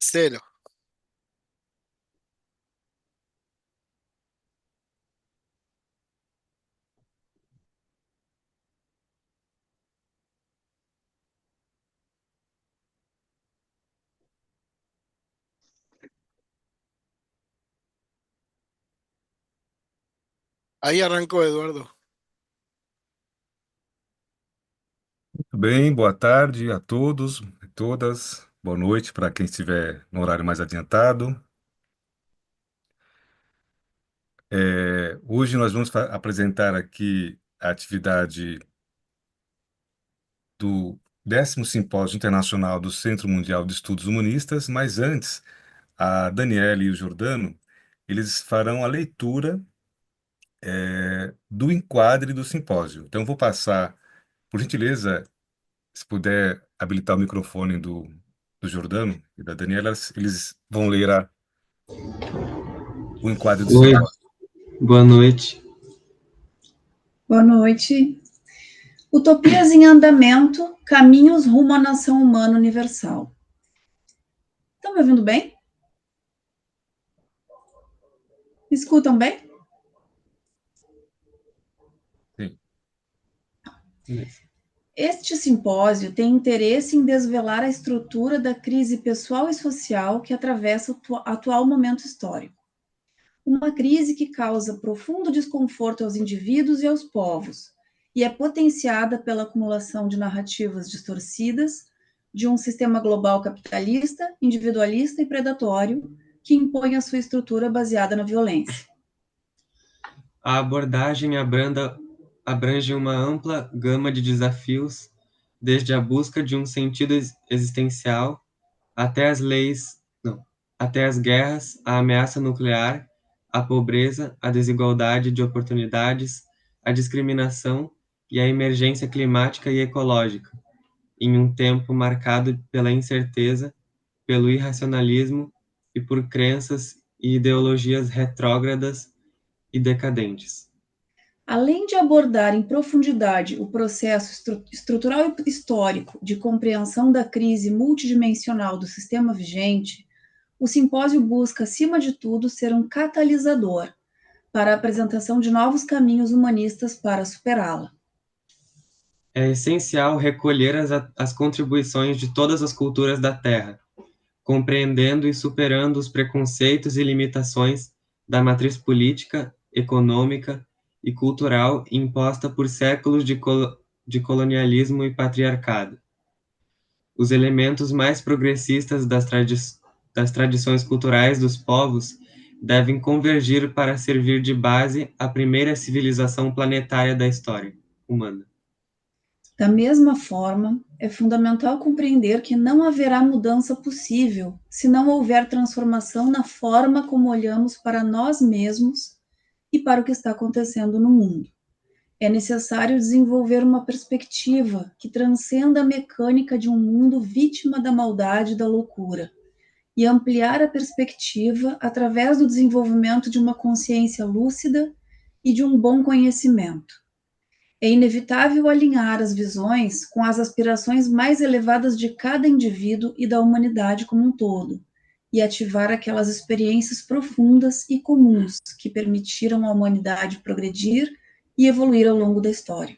Cero. Ahí arrancó Eduardo. Bem, boa tarde a todos e todas. Boa noite para quem estiver no horário mais adiantado. Hoje nós vamos apresentar aqui a atividade do 10º Simpósio Internacional do Centro Mundial de Estudos Humanistas, mas antes, a Daniela e o Jordano, eles farão a leitura, do enquadre do simpósio. Então, eu vou passar, por gentileza, se puder habilitar o microfone do Jordano e da Daniela, eles vão ler o enquadre do Oi, simpósio. boa noite. Boa noite. Utopias em andamento, caminhos rumo à nação humana universal. Estão me ouvindo bem? Me escutam bem? Sim. Beleza. Este simpósio tem interesse em desvelar a estrutura da crise pessoal e social que atravessa o atual momento histórico. Uma crise que causa profundo desconforto aos indivíduos e aos povos, e é potenciada pela acumulação de narrativas distorcidas de um sistema global capitalista, individualista e predatório que impõe a sua estrutura baseada na violência. A abordagem abrange uma ampla gama de desafios, desde a busca de um sentido existencial até as leis, não, até as guerras, a ameaça nuclear, a pobreza, a desigualdade de oportunidades, a discriminação e a emergência climática e ecológica, em um tempo marcado pela incerteza, pelo irracionalismo e por crenças e ideologias retrógradas e decadentes. Além de abordar em profundidade o processo estrutural e histórico de compreensão da crise multidimensional do sistema vigente, o simpósio busca, acima de tudo, ser um catalisador para a apresentação de novos caminhos humanistas para superá-la. É essencial recolher as contribuições de todas as culturas da Terra, compreendendo e superando os preconceitos e limitações da matriz política, econômica e cultural imposta por séculos de colonialismo e patriarcado. Os elementos mais progressistas das tradições culturais dos povos devem convergir para servir de base à primeira civilização planetária da história humana. Da mesma forma, é fundamental compreender que não haverá mudança possível se não houver transformação na forma como olhamos para nós mesmos e para o que está acontecendo no mundo. É necessário desenvolver uma perspectiva que transcenda a mecânica de um mundo vítima da maldade e da loucura, e ampliar a perspectiva através do desenvolvimento de uma consciência lúcida e de um bom conhecimento. É inevitável alinhar as visões com as aspirações mais elevadas de cada indivíduo e da humanidade como um todo, e ativar aquelas experiências profundas e comuns que permitiram à humanidade progredir e evoluir ao longo da história.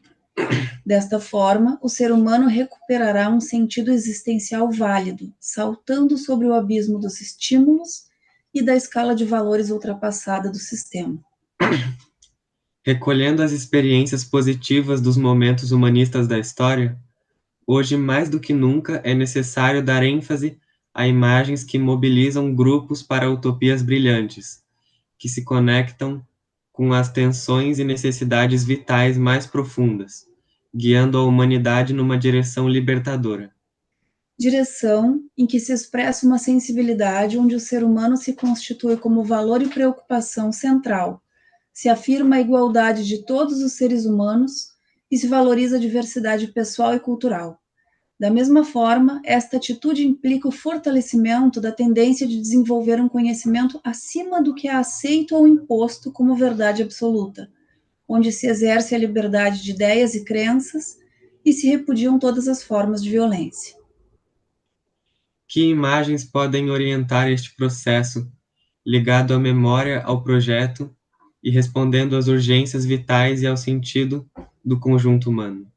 Desta forma, o ser humano recuperará um sentido existencial válido, saltando sobre o abismo dos estímulos e da escala de valores ultrapassada do sistema. Recolhendo as experiências positivas dos momentos humanistas da história, hoje mais do que nunca é necessário dar ênfase a imagens que mobilizam grupos para utopias brilhantes, que se conectam com as tensões e necessidades vitais mais profundas, guiando a humanidade numa direção libertadora. Direção em que se expressa uma sensibilidade onde o ser humano se constitui como valor e preocupação central, se afirma a igualdade de todos os seres humanos e se valoriza a diversidade pessoal e cultural. Da mesma forma, esta atitude implica o fortalecimento da tendência de desenvolver um conhecimento acima do que é aceito ou imposto como verdade absoluta, onde se exerce a liberdade de ideias e crenças e se repudiam todas as formas de violência. Que imagens podem orientar este processo, ligado à memória, ao projeto e respondendo às urgências vitais e ao sentido do conjunto humano?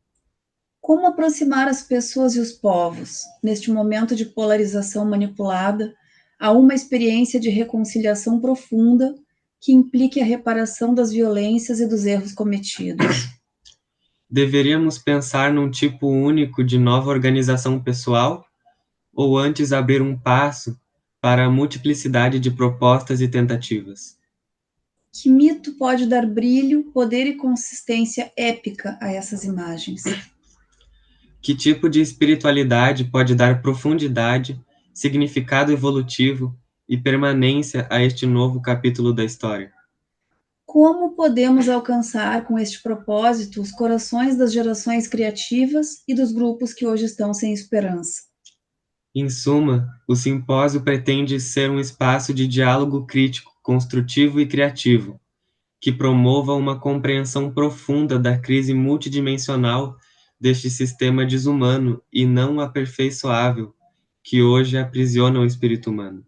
Como aproximar as pessoas e os povos, neste momento de polarização manipulada, a uma experiência de reconciliação profunda que implique a reparação das violências e dos erros cometidos? Deveríamos pensar num tipo único de nova organização pessoal ou antes abrir um passo para a multiplicidade de propostas e tentativas? Que mito pode dar brilho, poder e consistência épica a essas imagens? Que tipo de espiritualidade pode dar profundidade, significado evolutivo e permanência a este novo capítulo da história? Como podemos alcançar com este propósito os corações das gerações criativas e dos grupos que hoje estão sem esperança? Em suma, o simpósio pretende ser um espaço de diálogo crítico, construtivo e criativo, que promova uma compreensão profunda da crise multidimensional deste sistema desumano e não aperfeiçoável que hoje aprisiona o espírito humano.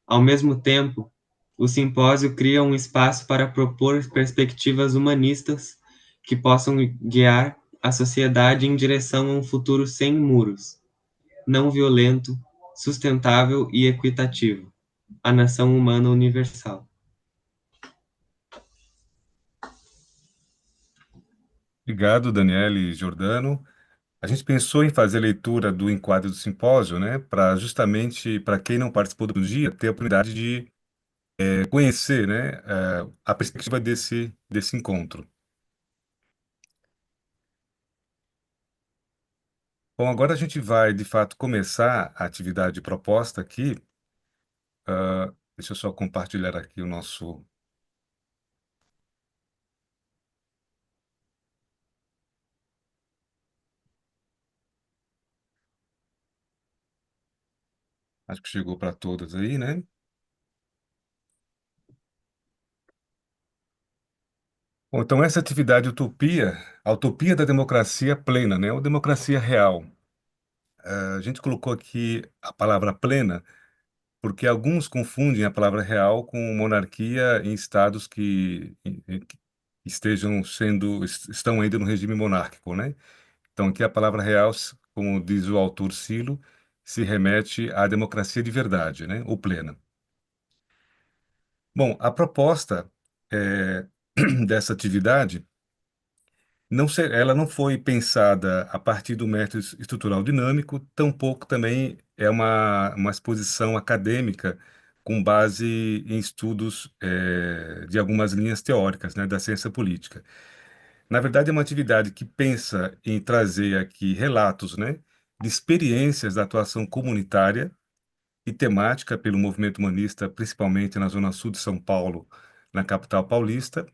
Ao mesmo tempo, o simpósio cria um espaço para propor perspectivas humanistas que possam guiar a sociedade em direção a um futuro sem muros, não violento, sustentável e equitativo, a nação humana universal. Obrigado, Daniele e Giordano. A gente pensou em fazer a leitura do enquadro do simpósio, né, para justamente para quem não participou do dia ter a oportunidade de conhecer, né, a perspectiva desse encontro. Bom, agora a gente vai, de fato, começar a atividade proposta aqui. Deixa eu só compartilhar aqui o nosso. Acho que chegou para todas aí, né? Bom, então, essa atividade utopia, a utopia da democracia plena, né? Ou democracia real. A gente colocou aqui a palavra plena, porque alguns confundem a palavra real com monarquia em estados que estão ainda no regime monárquico, né? Então, aqui a palavra real, como diz o autor Silo, se remete à democracia de verdade, né? Ou plena. Bom, a proposta dessa atividade ela não foi pensada a partir do método estrutural dinâmico, tampouco também é uma exposição acadêmica com base em estudos de algumas linhas teóricas, né, da ciência política. Na verdade, é uma atividade que pensa em trazer aqui relatos, né, de experiências da atuação comunitária e temática pelo movimento humanista, principalmente na zona sul de São Paulo, na capital paulista,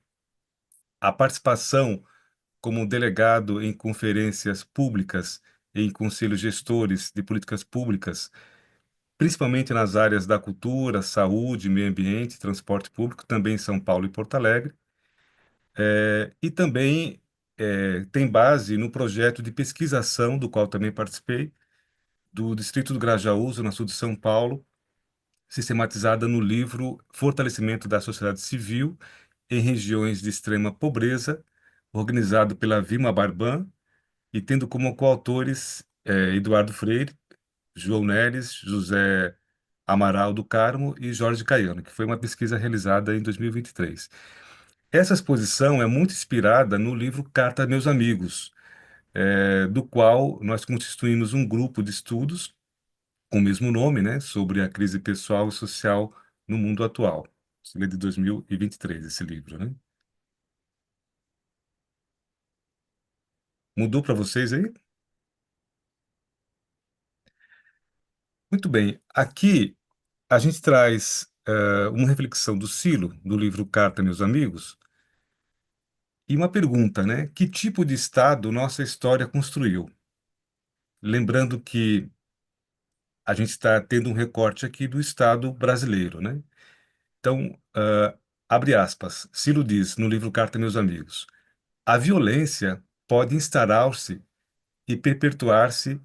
a participação como delegado em conferências públicas e em conselhos gestores de políticas públicas, principalmente nas áreas da cultura, saúde, meio ambiente, transporte público, também em São Paulo e Porto Alegre. E também tem base no projeto de pesquisação, do qual também participei, do Distrito do Grajaú, na sul de São Paulo, sistematizada no livro Fortalecimento da Sociedade Civil em Regiões de Extrema Pobreza, organizado pela Vilma Barban, e tendo como coautores Eduardo Freire, João Neres, José Amaral do Carmo e Jorge Caiano, que foi uma pesquisa realizada em 2023. Essa exposição é muito inspirada no livro Carta a Meus Amigos, do qual nós constituímos um grupo de estudos com o mesmo nome, né, sobre a crise pessoal e social no mundo atual. Isso é de 2023, esse livro, né? Mudou para vocês aí? Muito bem. Aqui a gente traz uma reflexão do Silo, do livro Carta, Meus Amigos, e uma pergunta, né? Que tipo de Estado nossa história construiu? Lembrando que a gente está tendo um recorte aqui do Estado brasileiro, né? Então, abre aspas, Silo diz no livro Carta, Meus Amigos, a violência pode instaurar-se e perpetuar-se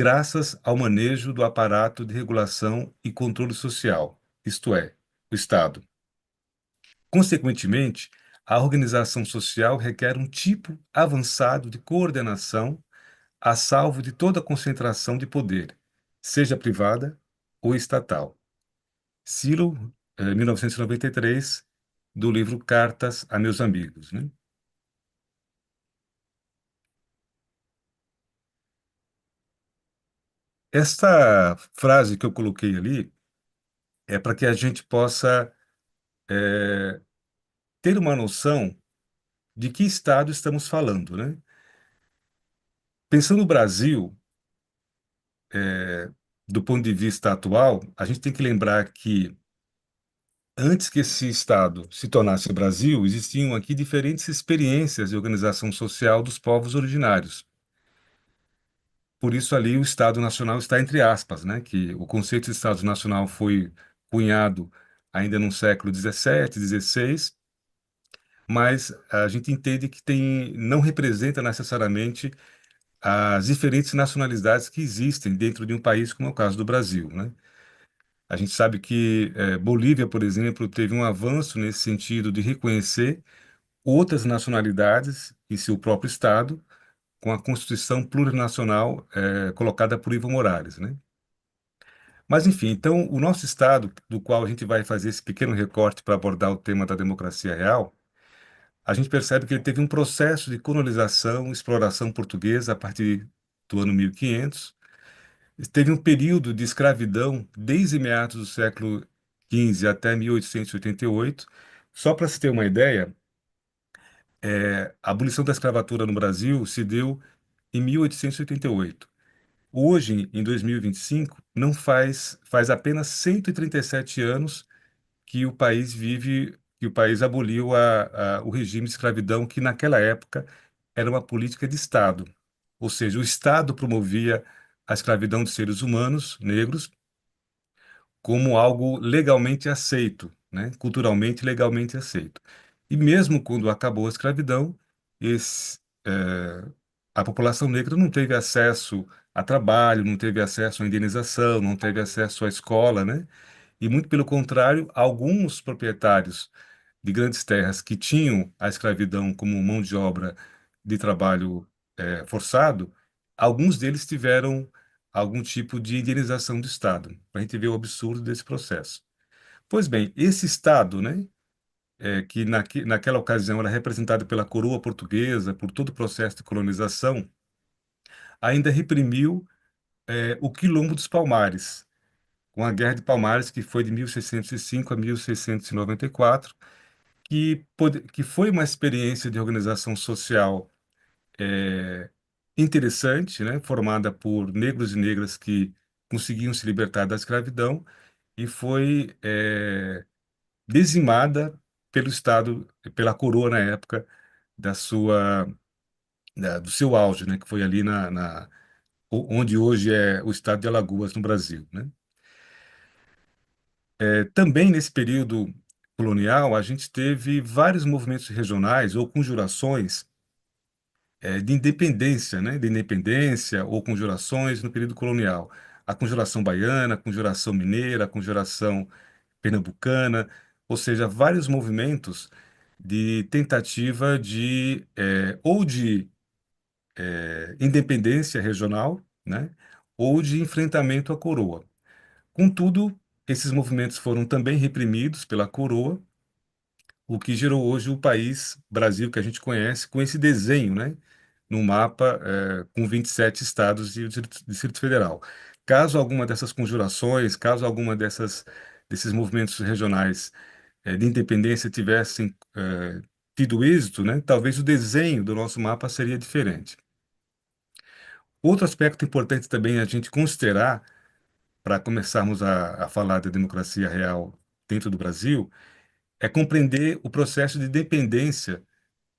graças ao manejo do aparato de regulação e controle social, isto é, o Estado. Consequentemente, a organização social requer um tipo avançado de coordenação a salvo de toda concentração de poder, seja privada ou estatal. Silo, 1993, do livro Cartas a Meus Amigos, né? Esta frase que eu coloquei ali é para que a gente possa ter uma noção de que estado estamos falando, né? Pensando no Brasil, do ponto de vista atual, a gente tem que lembrar que antes que esse estado se tornasse Brasil, existiam aqui diferentes experiências de organização social dos povos originários. Por isso ali o Estado Nacional está entre aspas, né? Que o conceito de Estado Nacional foi cunhado ainda no século XVII, XVI, mas a gente entende que não representa necessariamente as diferentes nacionalidades que existem dentro de um país, como é o caso do Brasil, né? A gente sabe que Bolívia, por exemplo, teve um avanço nesse sentido de reconhecer outras nacionalidades em seu próprio Estado, com a Constituição Plurinacional colocada por Evo Morales, né? Mas, enfim, então, o nosso Estado, do qual a gente vai fazer esse pequeno recorte para abordar o tema da democracia real, a gente percebe que ele teve um processo de colonização, exploração portuguesa a partir do ano 1500. Teve um período de escravidão desde meados do século XV até 1888. Só para se ter uma ideia, a abolição da escravatura no Brasil se deu em 1888. Hoje, em 2025, não faz apenas 137 anos que o país vive, que o país aboliu o regime de escravidão, que naquela época era uma política de Estado. Ou seja, o Estado promovia a escravidão de seres humanos negros como algo legalmente aceito, né? Culturalmente legalmente aceito. E mesmo quando acabou a escravidão, esse, eh, a população negra não teve acesso a trabalho, não teve acesso à indenização, não teve acesso à escola, né? E muito pelo contrário, alguns proprietários de grandes terras que tinham a escravidão como mão de obra de trabalho forçado, alguns deles tiveram algum tipo de indenização do Estado, para a gente ver o absurdo desse processo. Pois bem, esse Estado, né, que naquela ocasião era representado pela coroa portuguesa, por todo o processo de colonização, ainda reprimiu o Quilombo dos Palmares, com a Guerra de Palmares, que foi de 1605 a 1694, que foi uma experiência de organização social é, interessante, né, formada por negros e negras que conseguiam se libertar da escravidão e foi dizimada pelo Estado, pela coroa na época do seu auge, né, que foi ali onde hoje é o estado de Alagoas, no Brasil, né? Também nesse período colonial, a gente teve vários movimentos regionais ou conjurações de independência, né? De independência ou conjurações no período colonial. A conjuração baiana, a conjuração mineira, a conjuração pernambucana, ou seja, vários movimentos de tentativa ou de independência regional, né? Ou de enfrentamento à coroa. Contudo, esses movimentos foram também reprimidos pela coroa, o que gerou hoje o país, Brasil, que a gente conhece, com esse desenho, né, no mapa, com 27 estados e o Distrito Federal. Caso alguma dessas conjurações, caso alguma desses movimentos regionais de independência tivessem tido êxito, né, talvez o desenho do nosso mapa seria diferente. Outro aspecto importante também a gente considerar, para começarmos a falar da democracia real dentro do Brasil, é compreender o processo de dependência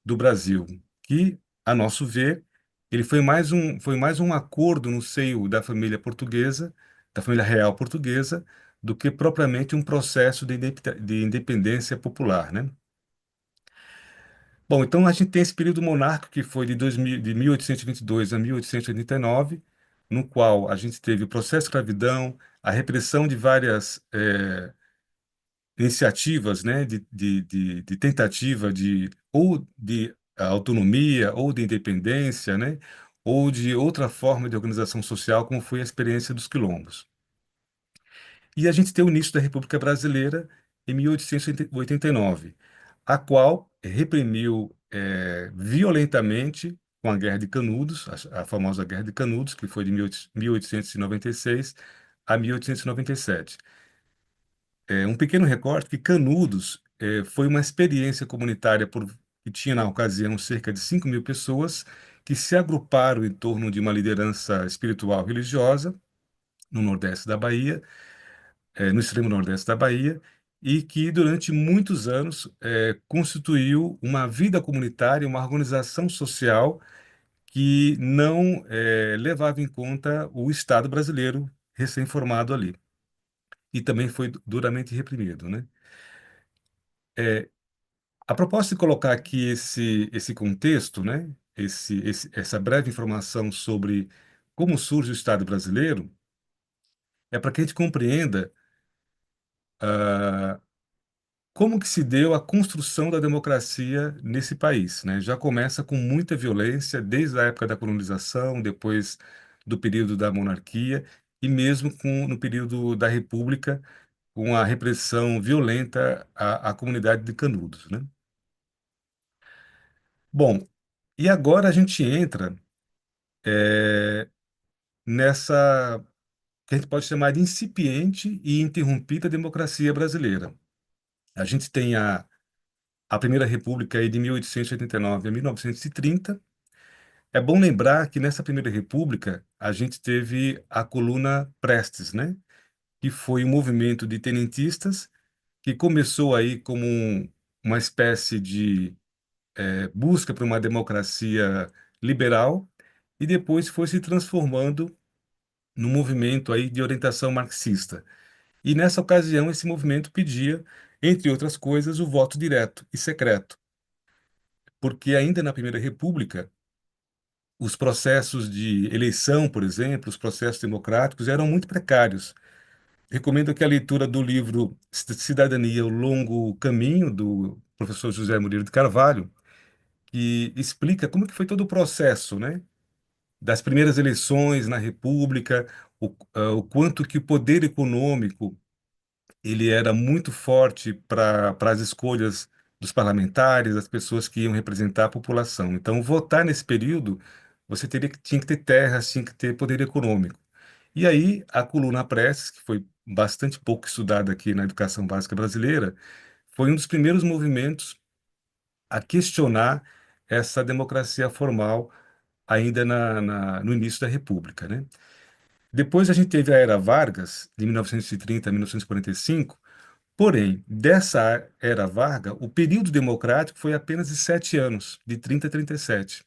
do Brasil, que, a nosso ver, ele foi mais um acordo no seio da família portuguesa, da família real portuguesa, do que propriamente um processo de independência popular, né? Bom, então a gente tem esse período monárquico que foi de 2000, de 1822 a 1889, no qual a gente teve o processo de escravidão, a repressão de várias iniciativas, né, de tentativa de ou de autonomia ou de independência, né, ou de outra forma de organização social, como foi a experiência dos quilombos. E a gente tem o início da República Brasileira em 1889, a qual reprimiu violentamente com a Guerra de Canudos, a famosa Guerra de Canudos, que foi de 1896 a 1897. Um pequeno recorte que Canudos foi uma experiência comunitária que tinha na ocasião cerca de 5.000 pessoas que se agruparam em torno de uma liderança espiritual religiosa no Nordeste da Bahia, no extremo Nordeste da Bahia, e que durante muitos anos constituiu uma vida comunitária, uma organização social que não levava em conta o Estado brasileiro recém-formado ali. E também foi duramente reprimido, né? A proposta de colocar aqui esse contexto, né? Essa breve informação sobre como surge o Estado brasileiro é para que a gente compreenda como que se deu a construção da democracia nesse país, né? Já começa com muita violência desde a época da colonização, depois do período da monarquia e mesmo no período da República, com a repressão violenta à comunidade de Canudos, né? Bom, e agora a gente entra nessa que a gente pode chamar de incipiente e interrompida democracia brasileira. A gente tem a Primeira República aí de 1889 a 1930. É bom lembrar que nessa Primeira República a gente teve a Coluna Prestes, né? Que foi um movimento de tenentistas que começou aí como uma espécie de busca por uma democracia liberal e depois foi se transformando num movimento aí de orientação marxista. E nessa ocasião esse movimento pedia, entre outras coisas, o voto direto e secreto, porque ainda na Primeira República os processos de eleição, por exemplo, os processos democráticos eram muito precários. Recomendo aqui a leitura do livro Cidadania, o Longo Caminho, do professor José Murilo de Carvalho, que explica como que foi todo o processo, né, das primeiras eleições na República, o quanto que o poder econômico ele era muito forte para as escolhas dos parlamentares, das pessoas que iam representar a população. Então, votar nesse período, você tinha que ter terras, tinha que ter poder econômico. E aí, a coluna Prestes, que foi bastante pouco estudada aqui na educação básica brasileira, foi um dos primeiros movimentos a questionar essa democracia formal ainda no início da República, né? Depois a gente teve a Era Vargas, de 1930 a 1945. Porém, dessa era Vargas, o período democrático foi apenas de 7 anos, de 30 a 37.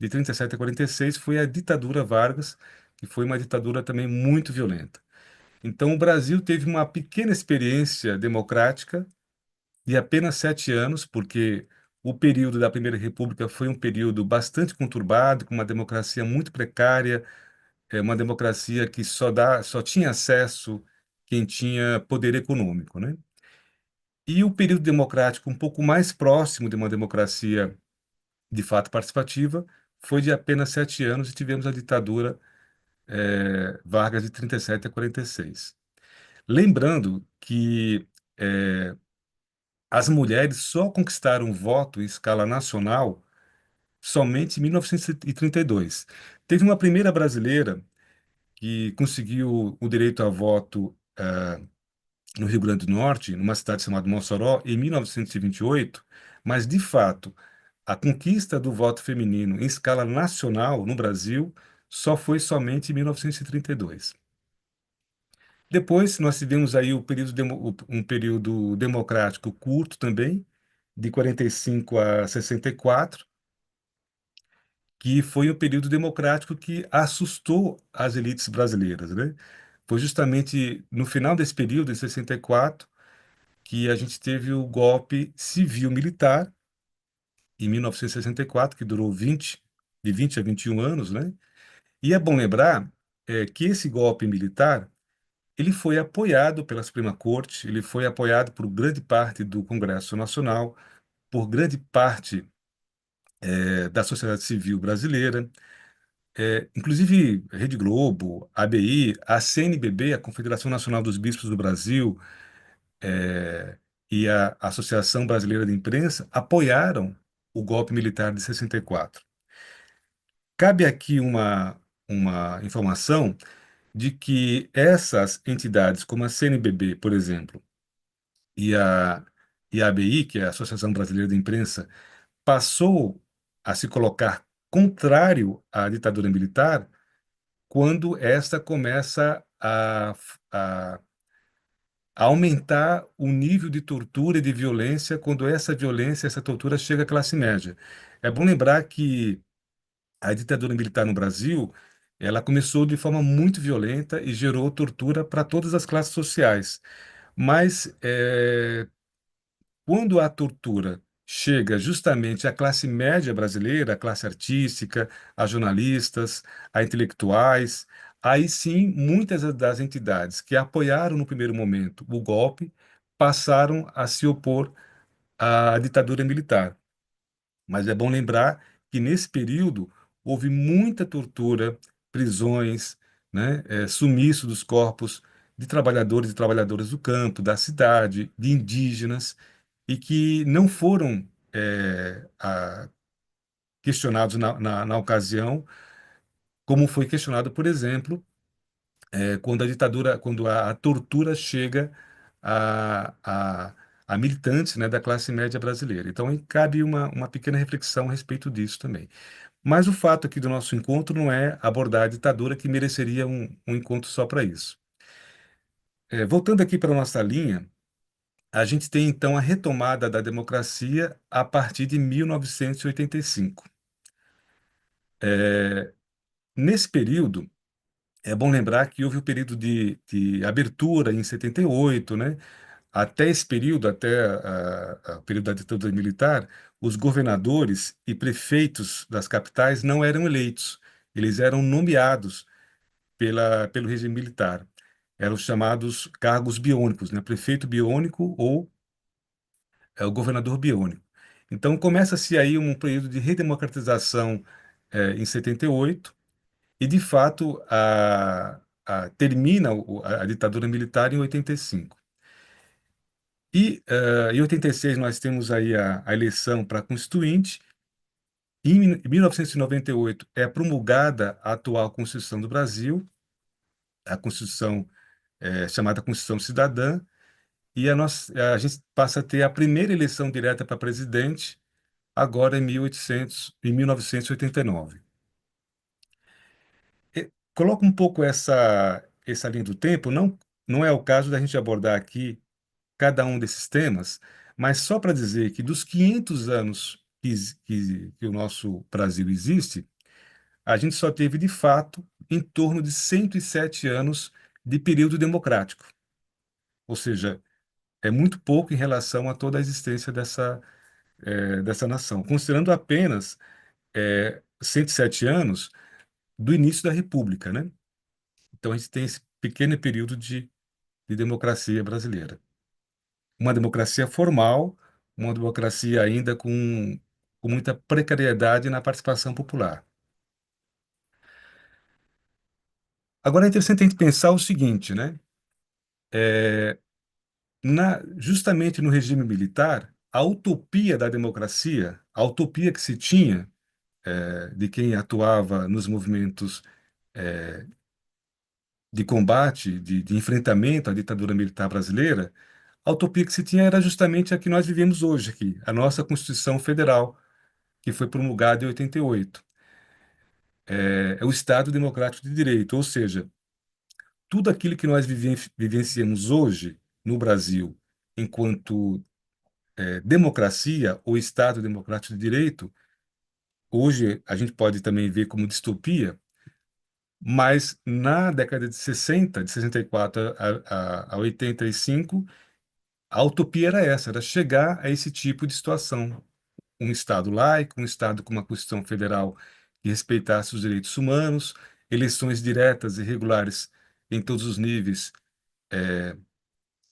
De 37 a 46 foi a ditadura Vargas, que foi uma ditadura também muito violenta. Então, o Brasil teve uma pequena experiência democrática de apenas 7 anos, porque o período da Primeira República foi um período bastante conturbado, com uma democracia muito precária, uma democracia que só tinha acesso quem tinha poder econômico, né? E o período democrático, um pouco mais próximo de uma democracia de fato participativa, foi de apenas 7 anos e tivemos a ditadura Vargas de 37 a 46. Lembrando que as mulheres só conquistaram o voto em escala nacional somente em 1932. Teve uma primeira brasileira que conseguiu o direito a voto no Rio Grande do Norte, numa cidade chamada Mossoró, em 1928, mas, de fato, a conquista do voto feminino em escala nacional no Brasil só foi somente em 1932. Depois, nós tivemos aí um período democrático curto também, de 45 a 64, que foi um período democrático que assustou as elites brasileiras, né? Foi justamente no final desse período, em 64, que a gente teve o golpe civil-militar, em 1964, que durou de 20 a 21 anos, né? E é bom lembrar que esse golpe militar ele foi apoiado pela Suprema Corte, ele foi apoiado por grande parte do Congresso Nacional, por grande parte da sociedade civil brasileira, inclusive Rede Globo, ABI, a CNBB, a Confederação Nacional dos Bispos do Brasil, eh, e a Associação Brasileira de Imprensa apoiaram o golpe militar de 64. Cabe aqui uma informação de que essas entidades, como a CNBB, por exemplo, e a ABI, que é a Associação Brasileira de Imprensa, passou a se colocar contrário à ditadura militar quando esta começa a aumentar o nível de tortura e de violência, quando essa violência, essa tortura chega à classe média. É bom lembrar que a ditadura militar no Brasil, ela começou de forma muito violenta e gerou tortura para todas as classes sociais. Mas quando a tortura chega justamente à classe média brasileira, à classe artística, a jornalistas, a intelectuais, aí sim muitas das entidades que apoiaram no primeiro momento o golpe passaram a se opor à ditadura militar. Mas é bom lembrar que nesse período houve muita tortura, prisões, né, sumiço dos corpos de trabalhadores e trabalhadoras do campo, da cidade, de indígenas, e que não foram questionados na ocasião, como foi questionado, por exemplo, quando a ditadura, quando a tortura chega a, a, a militantes, né, da classe média brasileira. Então, aí cabe uma pequena reflexão a respeito disso também. Mas o fato aqui do nosso encontro não é abordar a ditadura, que mereceria um encontro só para isso. Voltando aqui para a nossa linha, a gente tem então a retomada da democracia a partir de 1985. Nesse período, é bom lembrar que houve o período de abertura em 78, né? Até esse período, até o período da ditadura militar, os governadores e prefeitos das capitais não eram eleitos, eles eram nomeados pelo regime militar. Eram os chamados cargos biônicos, né? Prefeito biônico ou o governador biônico. Então, começa-se aí um período de redemocratização em 78 e, de fato, termina a ditadura militar em 85. Em 86 nós temos aí a eleição para Constituinte. Em 1998 é promulgada a atual Constituição do Brasil, a Constituição chamada Constituição Cidadã, e a gente passa a ter a primeira eleição direta para presidente agora em 1989. Coloca um pouco essa linha do tempo, não é o caso da gente abordar aqui cada um desses temas, mas só para dizer que dos 500 anos que o nosso Brasil existe, a gente só teve, de fato, em torno de 107 anos de período democrático. Ou seja, é muito pouco em relação a toda a existência dessa nação, considerando apenas 107 anos do início da República, né? Então, a gente tem esse pequeno período de democracia brasileira. Uma democracia formal, uma democracia ainda com muita precariedade na participação popular. Agora é interessante a gente pensar o seguinte, né? Justamente no regime militar, a utopia da democracia, a utopia que se tinha de quem atuava nos movimentos de combate, de enfrentamento à ditadura militar brasileira, a utopia que se tinha era justamente a que nós vivemos hoje aqui, a nossa Constituição Federal, que foi promulgada em 88. É o Estado Democrático de Direito, ou seja, tudo aquilo que nós vivenciamos hoje no Brasil, enquanto democracia ou Estado Democrático de Direito, hoje a gente pode também ver como distopia, mas na década de 60, de 64 a 85, a utopia era essa, era chegar a esse tipo de situação. Um Estado laico, um Estado com uma Constituição Federal que respeitasse os direitos humanos, eleições diretas e regulares em todos os níveis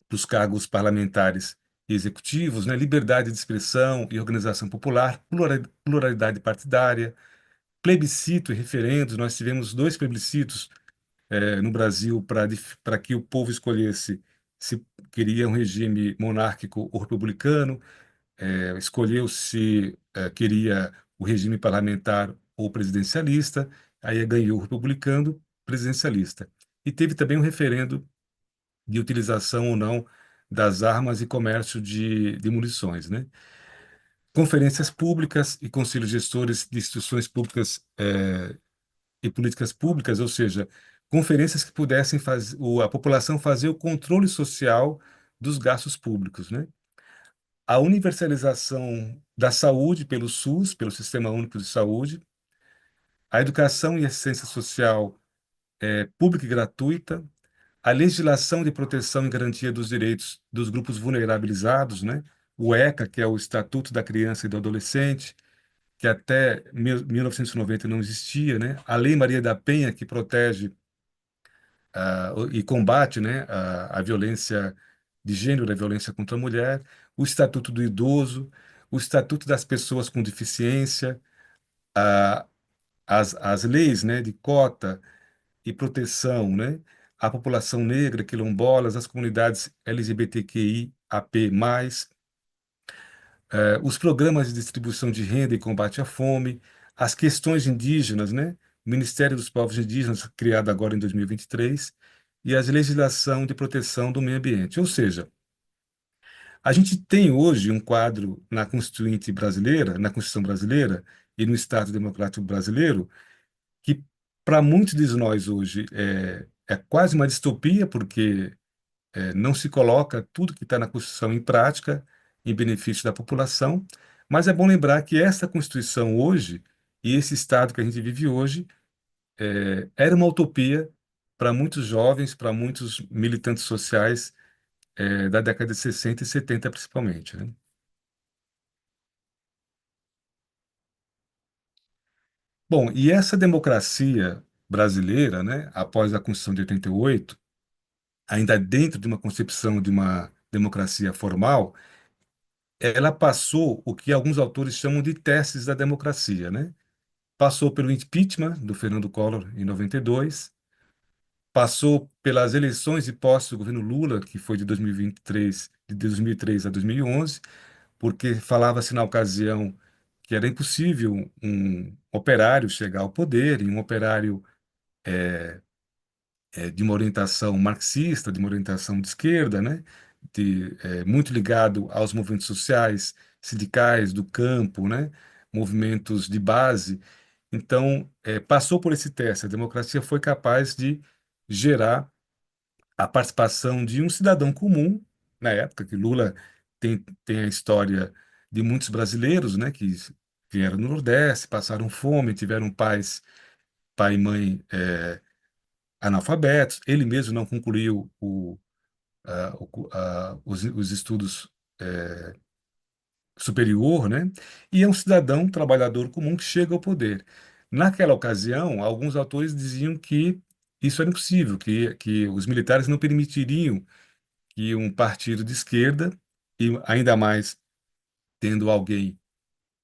dos cargos parlamentares e executivos, né? Liberdade de expressão e organização popular, pluralidade partidária, plebiscito e referendos. Nós tivemos dois plebiscitos no Brasil para que o povo escolhesse se queria um regime monárquico ou republicano, escolheu se queria o regime parlamentar ou presidencialista, aí ganhou o republicano presidencialista. E teve também um referendo de utilização ou não das armas e comércio de munições, né? Conferências públicas e conselhos gestores de instituições públicas e políticas públicas, ou seja, conferências que pudessem fazer a população fazer o controle social dos gastos públicos, né? A universalização da saúde pelo SUS, pelo Sistema Único de Saúde, a educação e assistência social pública e gratuita, a legislação de proteção e garantia dos direitos dos grupos vulnerabilizados, né? O ECA, que é o Estatuto da Criança e do Adolescente, que até 1990 não existia, né? A Lei Maria da Penha, que protege e combate, né, a violência de gênero, a violência contra a mulher, o Estatuto do Idoso, o Estatuto das Pessoas com Deficiência, a, as leis, né, de cota e proteção, né, à população negra, quilombolas, as comunidades LGBTQIAP+, os programas de distribuição de renda e combate à fome, as questões indígenas, né? O Ministério dos Povos Indígenas, criado agora em 2023, e a legislação de proteção do meio ambiente. Ou seja, a gente tem hoje um quadro na Constituinte brasileira, na Constituição brasileira e no Estado Democrático Brasileiro, que para muitos de nós hoje é quase uma distopia, porque não se coloca tudo que está na Constituição em prática, em benefício da população, mas é bom lembrar que essa Constituição hoje, e esse Estado que a gente vive hoje, era uma utopia para muitos jovens, para muitos militantes sociais, da década de 60 e 70 principalmente, né? Bom, e essa democracia brasileira, né, após a Constituição de 88, ainda dentro de uma concepção de uma democracia formal, ela passou o que alguns autores chamam de testes da democracia, né? Passou pelo impeachment do Fernando Collor em 92, passou pelas eleições e posse do governo Lula, que foi de 2023, de 2003 a 2011, porque falava-se na ocasião que era impossível um operário chegar ao poder, e um operário de uma orientação marxista, de uma orientação de esquerda, né? Muito ligado aos movimentos sociais, sindicais, do campo, né? Movimentos de base. Então, passou por esse teste. A democracia foi capaz de gerar a participação de um cidadão comum, na época que Lula tem a história de muitos brasileiros, né? Que vieram no Nordeste, passaram fome, tiveram pais, pai e mãe analfabetos. Ele mesmo não concluiu os estudos superior, né? E é um cidadão trabalhador comum que chega ao poder. Naquela ocasião, alguns autores diziam que isso era impossível, que os militares não permitiriam que um partido de esquerda, e ainda mais tendo alguém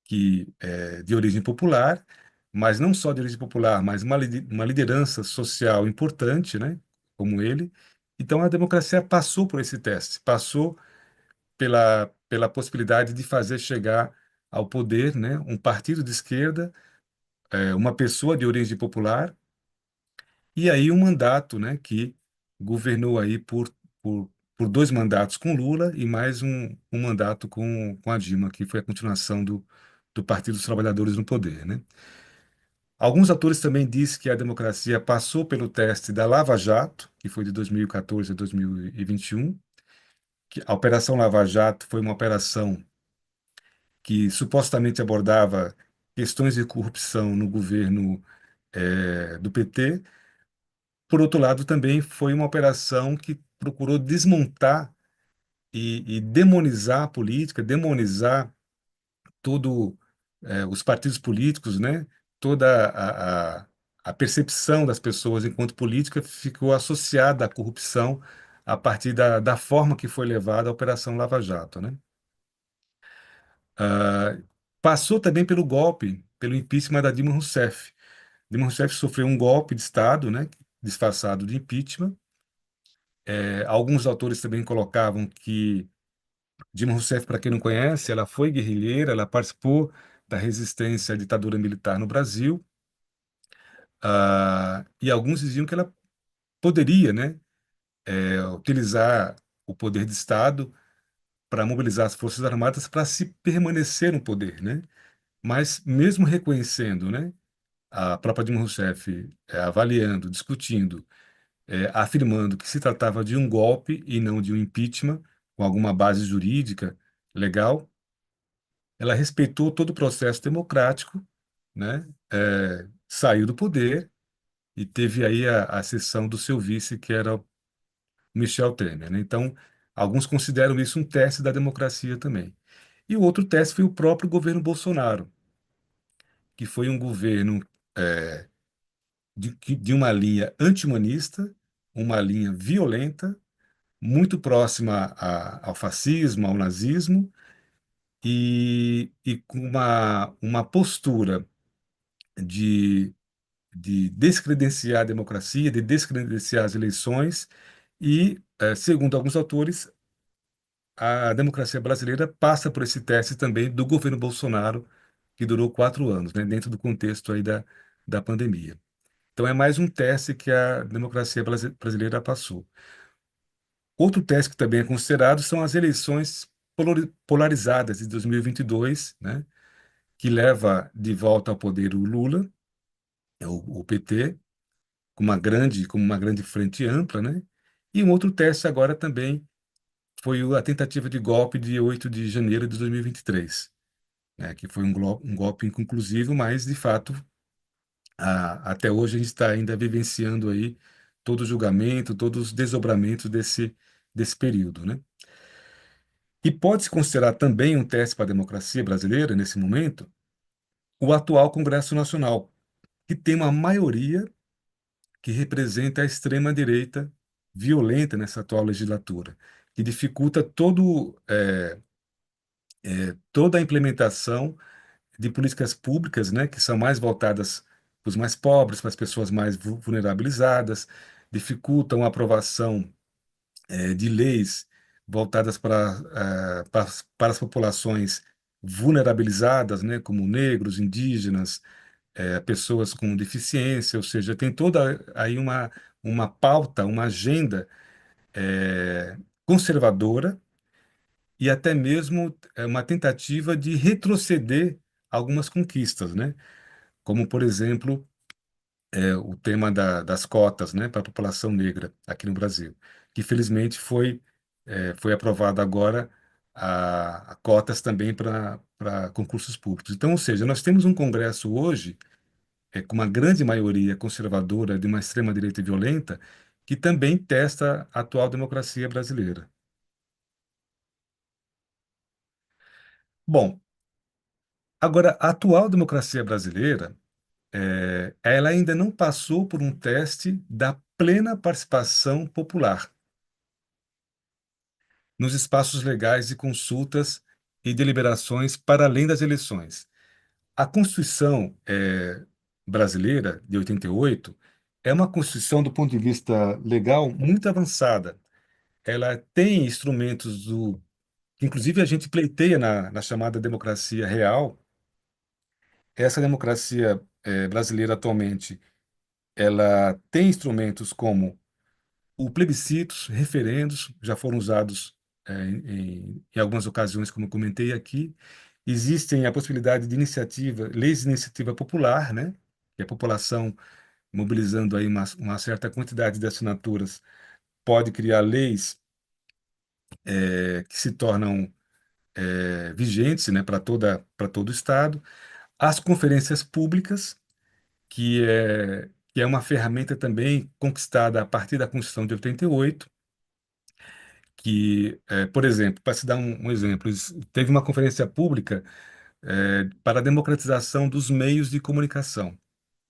que é de origem popular, mas não só de origem popular, mas uma liderança social importante, né? Como ele. Então a democracia passou por esse teste, passou pela possibilidade de fazer chegar ao poder, né, um partido de esquerda, uma pessoa de origem popular, e aí um mandato, né, que governou aí por dois mandatos com Lula e mais um mandato com a Dilma, que foi a continuação do Partido dos Trabalhadores no poder, né? Alguns autores também dizem que a democracia passou pelo teste da Lava Jato, que foi de 2014 a 2021, que a Operação Lava Jato foi uma operação que supostamente abordava questões de corrupção no governo do PT. Por outro lado, também foi uma operação que procurou desmontar e demonizar a política, demonizar todo os partidos políticos, né? Toda a percepção das pessoas enquanto política ficou associada à corrupção a partir da forma que foi levada a Operação Lava Jato, né? Ah, passou também pelo golpe, pelo impeachment da Dilma Rousseff. Dilma Rousseff sofreu um golpe de Estado, né, disfarçado de impeachment. Alguns autores também colocavam que Dilma Rousseff, para quem não conhece, ela foi guerrilheira, ela participou da resistência à ditadura militar no Brasil, e alguns diziam que ela poderia, né, utilizar o poder de Estado para mobilizar as Forças Armadas para se permanecer no poder, né? Mas mesmo reconhecendo, né, a própria Dilma Rousseff avaliando, discutindo, afirmando que se tratava de um golpe e não de um impeachment, com alguma base jurídica legal, ela respeitou todo o processo democrático, né? Saiu do poder e teve aí a cessão do seu vice, que era o Michel Temer, né? Então, alguns consideram isso um teste da democracia também. E o outro teste foi o próprio governo Bolsonaro, que foi um governo é, de uma linha antihumanista, uma linha violenta, muito próxima ao fascismo, ao nazismo, e com uma postura de, de descredenciar a democracia, de descredenciar as eleições, e, segundo alguns autores, a democracia brasileira passa por esse teste também do governo Bolsonaro, que durou 4 anos, né, dentro do contexto aí da pandemia. Então, é mais um teste que a democracia brasileira passou. Outro teste que também é considerado são as eleições polarizadas de 2022, né, que leva de volta ao poder o Lula, o PT, com uma grande frente ampla, né? E um outro teste agora também foi a tentativa de golpe de 8 de janeiro de 2023, né, que foi um golpe inconclusivo, mas, de fato, até hoje a gente está ainda vivenciando aí todo o julgamento, todos os desdobramentos desse período, né? E pode-se considerar também um teste para a democracia brasileira, nesse momento, o atual Congresso Nacional, que tem uma maioria que representa a extrema-direita violenta nessa atual legislatura, que dificulta toda a implementação de políticas públicas, né, que são mais voltadas para os mais pobres, para as pessoas mais vulnerabilizadas, dificultam a aprovação de leis voltadas para as populações vulnerabilizadas, né, como negros, indígenas, pessoas com deficiência, ou seja, tem toda aí uma pauta, uma agenda conservadora e até mesmo uma tentativa de retroceder algumas conquistas, né? Como, por exemplo, o tema das cotas, né, para a população negra aqui no Brasil, que felizmente foi aprovado agora a cotas também para concursos públicos. Então, ou seja, nós temos um Congresso hoje com uma grande maioria conservadora de uma extrema-direita violenta que também testa a atual democracia brasileira. Bom, agora, a atual democracia brasileira, ela ainda não passou por um teste da plena participação popular nos espaços legais de consultas e deliberações para além das eleições. A Constituição brasileira, de 88, é uma Constituição, do ponto de vista legal, muito avançada. Ela tem instrumentos que, inclusive, a gente pleiteia na chamada democracia real. Essa democracia brasileira atualmente, ela tem instrumentos como o plebiscitos, referendos, já foram usados em algumas ocasiões, como eu comentei aqui. Existem a possibilidade de iniciativa, leis de iniciativa popular, né? Que a população, mobilizando aí uma certa quantidade de assinaturas, pode criar leis que se tornam vigentes, né, para todo o Estado. As conferências públicas, que é uma ferramenta também conquistada a partir da Constituição de 88, que, por exemplo, para se dar um exemplo, teve uma conferência pública para a democratização dos meios de comunicação,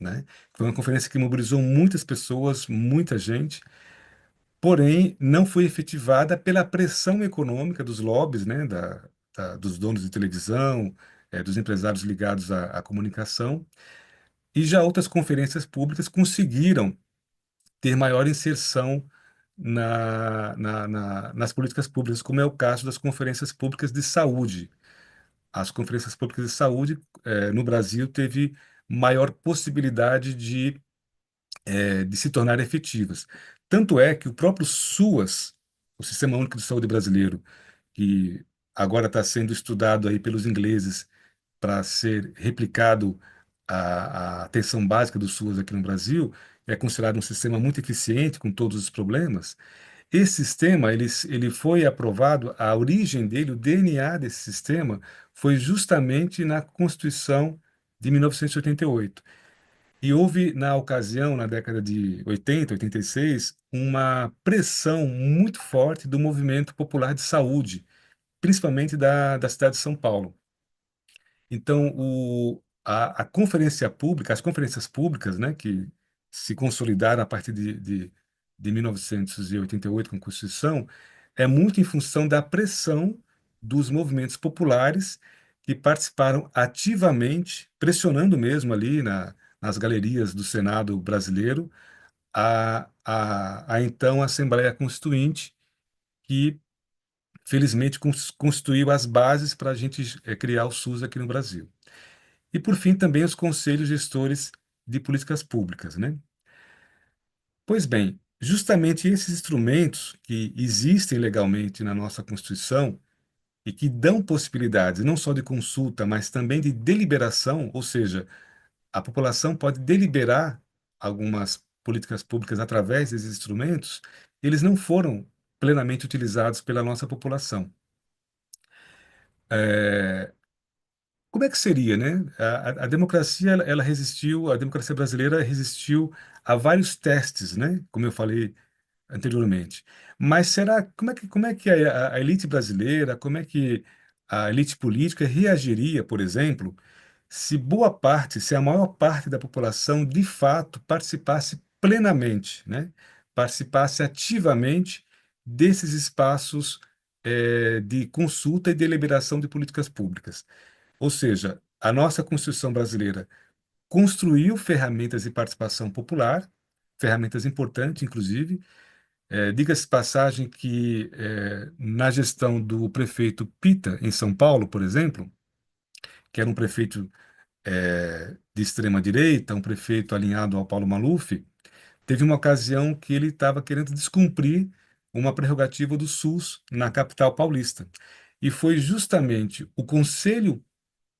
né? Foi uma conferência que mobilizou muitas pessoas, muita gente, porém não foi efetivada pela pressão econômica dos lobbies, né? Dos donos de televisão, dos empresários ligados à comunicação. E já outras conferências públicas conseguiram ter maior inserção nas políticas públicas, como é o caso das conferências públicas de saúde. As conferências públicas de saúde, no Brasil, teve maior possibilidade de se tornar efetivas. Tanto é que o próprio SUAS, o Sistema Único de Saúde Brasileiro, que agora está sendo estudado aí pelos ingleses para ser replicado a atenção básica do SUAS aqui no Brasil, é considerado um sistema muito eficiente com todos os problemas. Esse sistema, ele foi aprovado, a origem dele, o DNA desse sistema, foi justamente na Constituição de 1988. E houve, na ocasião, na década de 80, 86, uma pressão muito forte do movimento popular de saúde, principalmente da cidade de São Paulo. Então, a conferência pública, as conferências públicas, né, que se consolidaram a partir de 1988 com a Constituição, é muito em função da pressão dos movimentos populares que participaram ativamente, pressionando mesmo ali nas galerias do Senado brasileiro, a então Assembleia Constituinte, que felizmente constituiu as bases para a gente criar o SUS aqui no Brasil. E, por fim, também os conselhos gestores de políticas públicas, né? Pois bem, justamente esses instrumentos que existem legalmente na nossa Constituição e que dão possibilidades não só de consulta, mas também de deliberação, ou seja, a população pode deliberar algumas políticas públicas através desses instrumentos, eles não foram plenamente utilizados pela nossa população. É, Como é que seria, né? A democracia, ela resistiu, a democracia brasileira resistiu a vários testes, né? Como eu falei anteriormente. Mas será, como é que a elite brasileira, como é que a elite política reagiria, por exemplo, se boa parte, se a maior parte da população de fato participasse plenamente, né? Participasse ativamente desses espaços, de consulta e deliberação de políticas públicas? Ou seja, a nossa Constituição brasileira construiu ferramentas de participação popular, ferramentas importantes, inclusive. Diga-se de passagem que, na gestão do prefeito Pita, em São Paulo, por exemplo, que era um prefeito, de extrema-direita, um prefeito alinhado ao Paulo Maluf, teve uma ocasião que ele estava querendo descumprir uma prerrogativa do SUS na capital paulista. E foi justamente o Conselho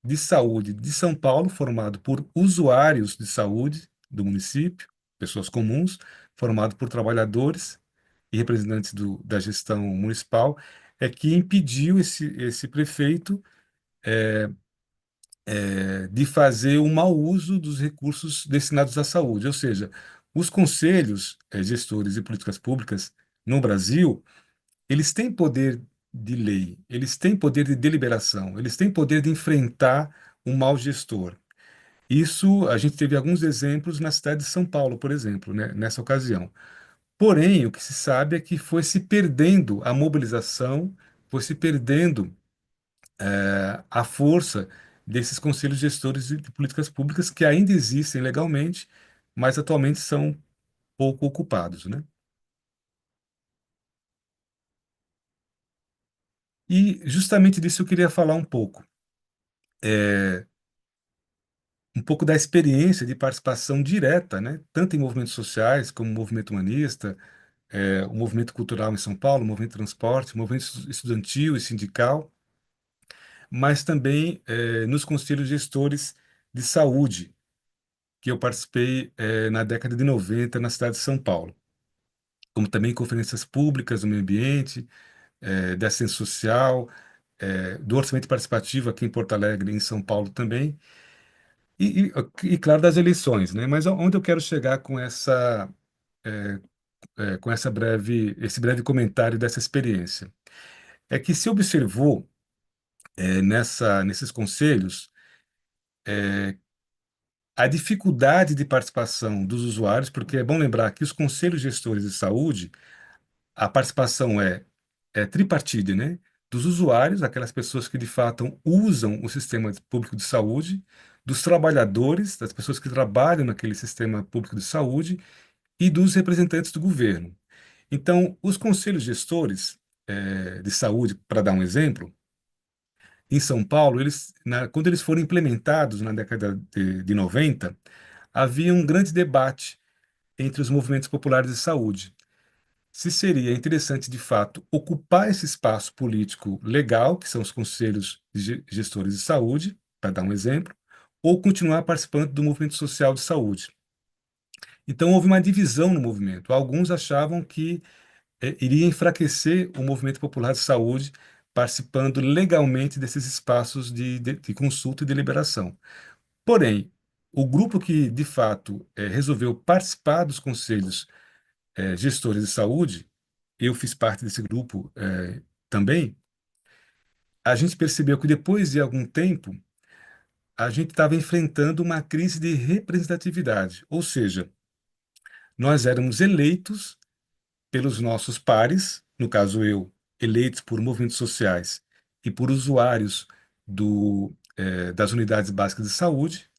de Saúde de São Paulo, formado por usuários de saúde do município, pessoas comuns, formado por trabalhadores e representantes da gestão municipal, é que impediu esse prefeito de fazer o mau uso dos recursos destinados à saúde. Ou seja, os conselhos, gestores de políticas públicas no Brasil, eles têm poder de lei, eles têm poder de deliberação, eles têm poder de enfrentar um mau gestor. Isso, a gente teve alguns exemplos na cidade de São Paulo, por exemplo, né, nessa ocasião. Porém, o que se sabe é que foi se perdendo a mobilização, foi se perdendo, a força desses conselhos gestores de políticas públicas que ainda existem legalmente, mas atualmente são pouco ocupados, né? E justamente disso eu queria falar um pouco da experiência de participação direta, né? Tanto em movimentos sociais como o movimento humanista, o movimento cultural em São Paulo, o movimento de transporte, o movimento estudantil e sindical, mas também, nos conselhos gestores de saúde, que eu participei, na década de 90 na cidade de São Paulo, como também conferências públicas do meio ambiente, da ciência social, do orçamento participativo aqui em Porto Alegre e em São Paulo também, e, claro, das eleições, né? Mas onde eu quero chegar esse breve comentário dessa experiência é que se observou, nesses conselhos, a dificuldade de participação dos usuários, porque é bom lembrar que os conselhos gestores de saúde, a participação é tripartite, né? Dos usuários, aquelas pessoas que de fato usam o sistema público de saúde, dos trabalhadores, das pessoas que trabalham naquele sistema público de saúde e dos representantes do governo. Então, os conselhos gestores de saúde, para dar um exemplo, em São Paulo, quando eles foram implementados na década de 90, havia um grande debate entre os movimentos populares de saúde. Se seria interessante, de fato, ocupar esse espaço político legal, que são os conselhos gestores de saúde, para dar um exemplo, ou continuar participando do movimento social de saúde. Então, houve uma divisão no movimento. Alguns achavam que iria enfraquecer o movimento popular de saúde participando legalmente desses espaços de consulta e deliberação. Porém, o grupo que, de fato, resolveu participar dos conselhos gestores de saúde, eu fiz parte desse grupo também, a gente percebeu que depois de algum tempo, a gente estava enfrentando uma crise de representatividade, ou seja, nós éramos eleitos pelos nossos pares, no caso eu, eleitos por movimentos sociais e por usuários das unidades básicas de saúde,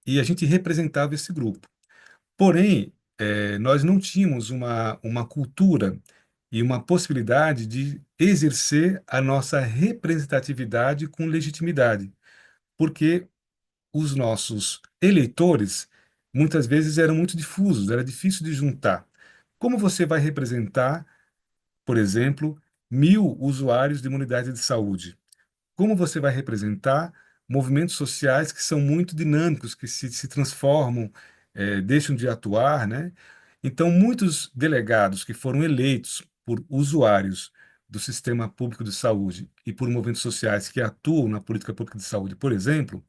e a gente representava esse grupo. Porém, nós não tínhamos uma cultura e uma possibilidade de exercer a nossa representatividade com legitimidade, porque os nossos eleitores muitas vezes eram muito difusos, era difícil de juntar. Como você vai representar, por exemplo, 1.000 usuários de uma unidade de saúde? Como você vai representar movimentos sociais que são muito dinâmicos, que se transformam, deixam de atuar, né? Então, muitos delegados que foram eleitos por usuários do sistema público de saúde e por movimentos sociais que atuam na política pública de saúde, por exemplo,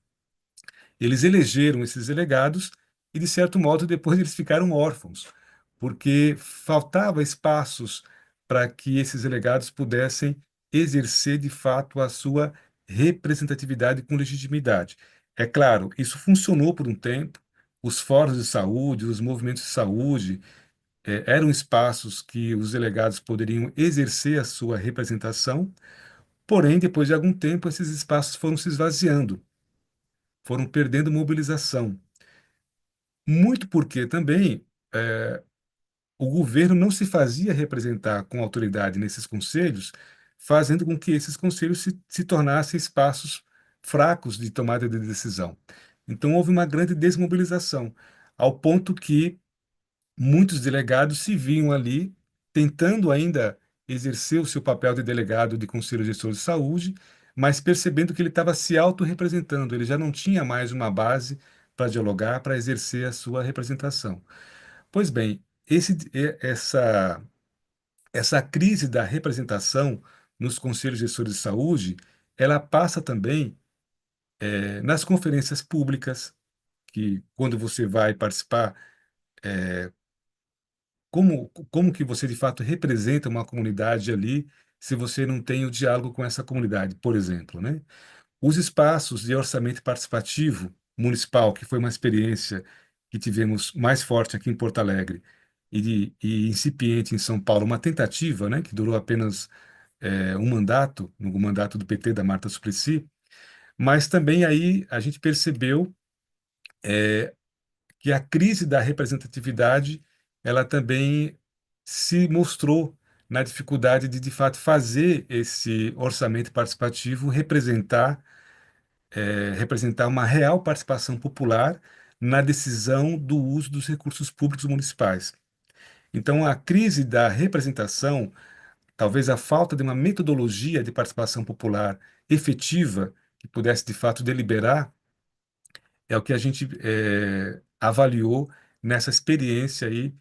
eles elegeram esses delegados e, de certo modo, depois eles ficaram órfãos, porque faltava espaços para que esses delegados pudessem exercer de fato a sua representatividade com legitimidade. É claro, isso funcionou por um tempo. Os fóruns de saúde, os movimentos de saúde, eram espaços que os delegados poderiam exercer a sua representação, porém, depois de algum tempo, esses espaços foram se esvaziando, foram perdendo mobilização. Muito porque também o governo não se fazia representar com autoridade nesses conselhos, fazendo com que esses conselhos se tornassem espaços fracos de tomada de decisão. Então, houve uma grande desmobilização, ao ponto que muitos delegados se viam ali tentando ainda exercer o seu papel de delegado de conselho gestor de saúde, mas percebendo que ele estava se autorrepresentando, ele já não tinha mais uma base para dialogar, para exercer a sua representação. Pois bem, essa crise da representação nos conselhos gestores de saúde, ela passa também nas conferências públicas, que quando você vai participar, como que você de fato representa uma comunidade ali, se você não tem o diálogo com essa comunidade, por exemplo, né? Os espaços de orçamento participativo municipal, que foi uma experiência que tivemos mais forte aqui em Porto Alegre e incipiente em São Paulo, uma tentativa, né, que durou apenas um mandato, no mandato do PT da Marta Suplicy, mas também aí a gente percebeu que a crise da representatividade, ela também se mostrou na dificuldade de fato fazer esse orçamento participativo representar uma real participação popular na decisão do uso dos recursos públicos municipais. Então, a crise da representação, talvez a falta de uma metodologia de participação popular efetiva, que pudesse de fato deliberar, é o que a gente avaliou nessa experiência aí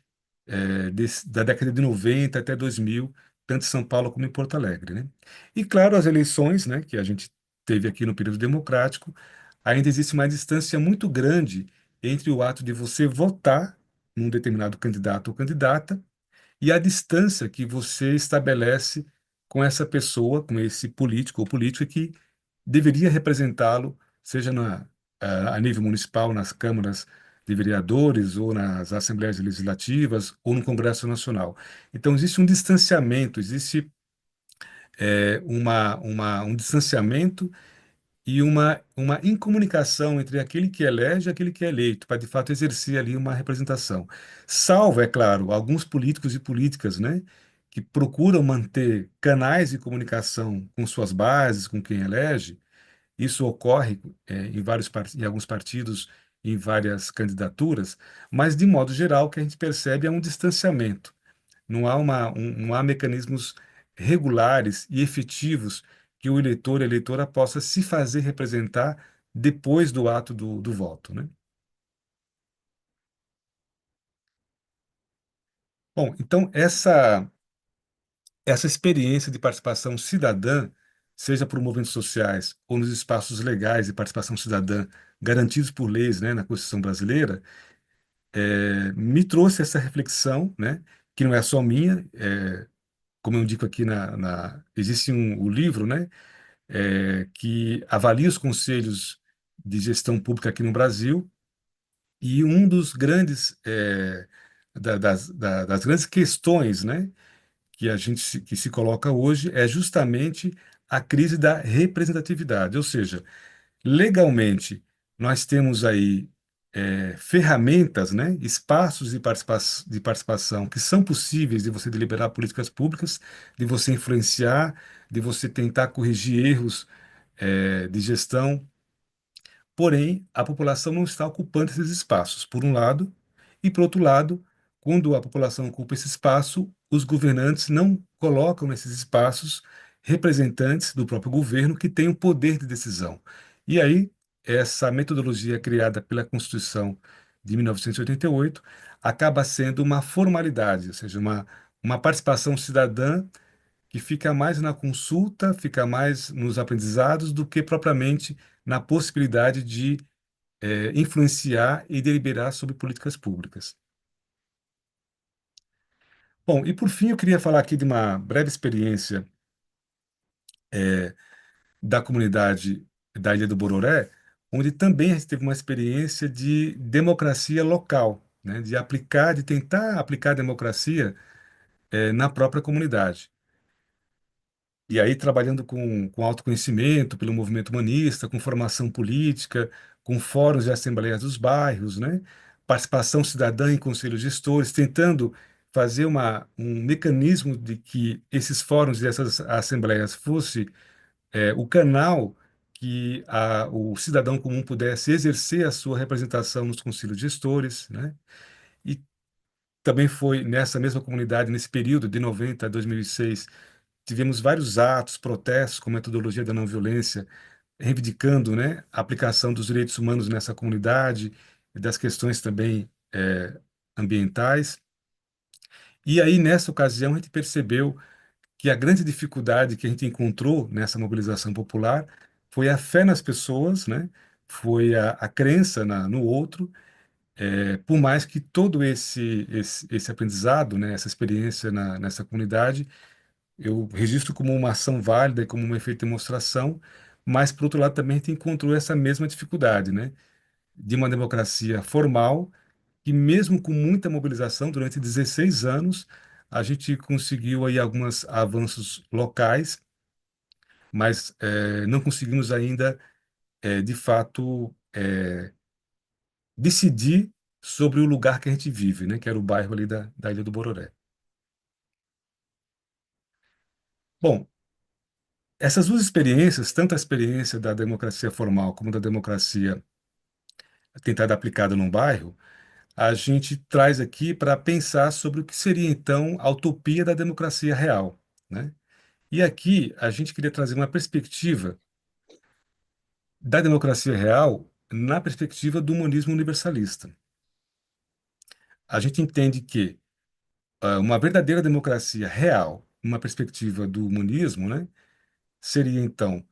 da década de 90 até 2000, tanto em São Paulo como em Porto Alegre, né? E claro, as eleições, né, que a gente teve aqui no período democrático, ainda existe uma distância muito grande entre o ato de você votar num determinado candidato ou candidata e a distância que você estabelece com essa pessoa, com esse político ou política que deveria representá-lo, seja a nível municipal, nas câmaras de vereadores, ou nas assembleias legislativas, ou no Congresso Nacional. Então, existe um distanciamento, existe um distanciamento e uma incomunicação entre aquele que elege e aquele que é eleito, para de fato exercer ali uma representação. Salvo, é claro, alguns políticos e políticas, né, que procuram manter canais de comunicação com suas bases, com quem elege. Isso ocorre em alguns partidos, em várias candidaturas, mas de modo geral o que a gente percebe é um distanciamento. Não há mecanismos regulares e efetivos que o eleitor, a eleitora possa se fazer representar depois do ato do voto, né? Bom, então essa experiência de participação cidadã, seja por movimentos sociais ou nos espaços legais de participação cidadã garantidos por leis, né, na Constituição brasileira, me trouxe essa reflexão, né, que não é só minha, como eu indico aqui existe o livro, né, que avalia os conselhos de gestão pública aqui no Brasil, e um dos grandes das grandes questões, né, que se coloca hoje é justamente a crise da representatividade, ou seja, legalmente nós temos aí ferramentas, né, espaços de participação que são possíveis de você deliberar políticas públicas, de você influenciar, de você tentar corrigir erros de gestão. Porém, a população não está ocupando esses espaços, por um lado, e por outro lado, quando a população ocupa esse espaço, os governantes não colocam nesses espaços representantes do próprio governo que têm o poder de decisão. E aí, essa metodologia criada pela Constituição de 1988 acaba sendo uma formalidade, ou seja, uma participação cidadã que fica mais na consulta, fica mais nos aprendizados do que propriamente na possibilidade de influenciar e deliberar sobre políticas públicas. Bom, e por fim eu queria falar aqui de uma breve experiência da comunidade da Ilha do Bororé, onde também a gente teve uma experiência de democracia local, né, de tentar aplicar a democracia na própria comunidade. E aí, trabalhando com autoconhecimento, pelo movimento humanista, com formação política, com fóruns e assembleias dos bairros, né? Participação cidadã em conselhos gestores, tentando fazer um mecanismo de que esses fóruns e essas assembleias fosse o canal que o cidadão comum pudesse exercer a sua representação nos conselhos gestores, né? E também foi nessa mesma comunidade, nesse período de 90 a 2006, tivemos vários atos, protestos com metodologia da não violência, reivindicando, né, a aplicação dos direitos humanos nessa comunidade, e das questões também ambientais. E aí, nessa ocasião, a gente percebeu que a grande dificuldade que a gente encontrou nessa mobilização popular foi a fé nas pessoas, né, foi a crença no outro, por mais que todo esse aprendizado, né, essa experiência nessa comunidade eu registro como uma ação válida e como um efeito de demonstração, mas, por outro lado, também a gente encontrou essa mesma dificuldade, né? De uma democracia formal, que mesmo com muita mobilização durante 16 anos, a gente conseguiu aí alguns avanços locais, mas não conseguimos ainda, de fato, decidir sobre o lugar que a gente vive, né? Que era o bairro ali da Ilha do Bororé. Bom, essas duas experiências, tanto a experiência da democracia formal como da democracia tentada aplicada num bairro, a gente traz aqui para pensar sobre o que seria então a utopia da democracia real, né? E aqui a gente queria trazer uma perspectiva da democracia real na perspectiva do humanismo universalista. A gente entende que uma verdadeira democracia real, numa perspectiva do humanismo, né, seria então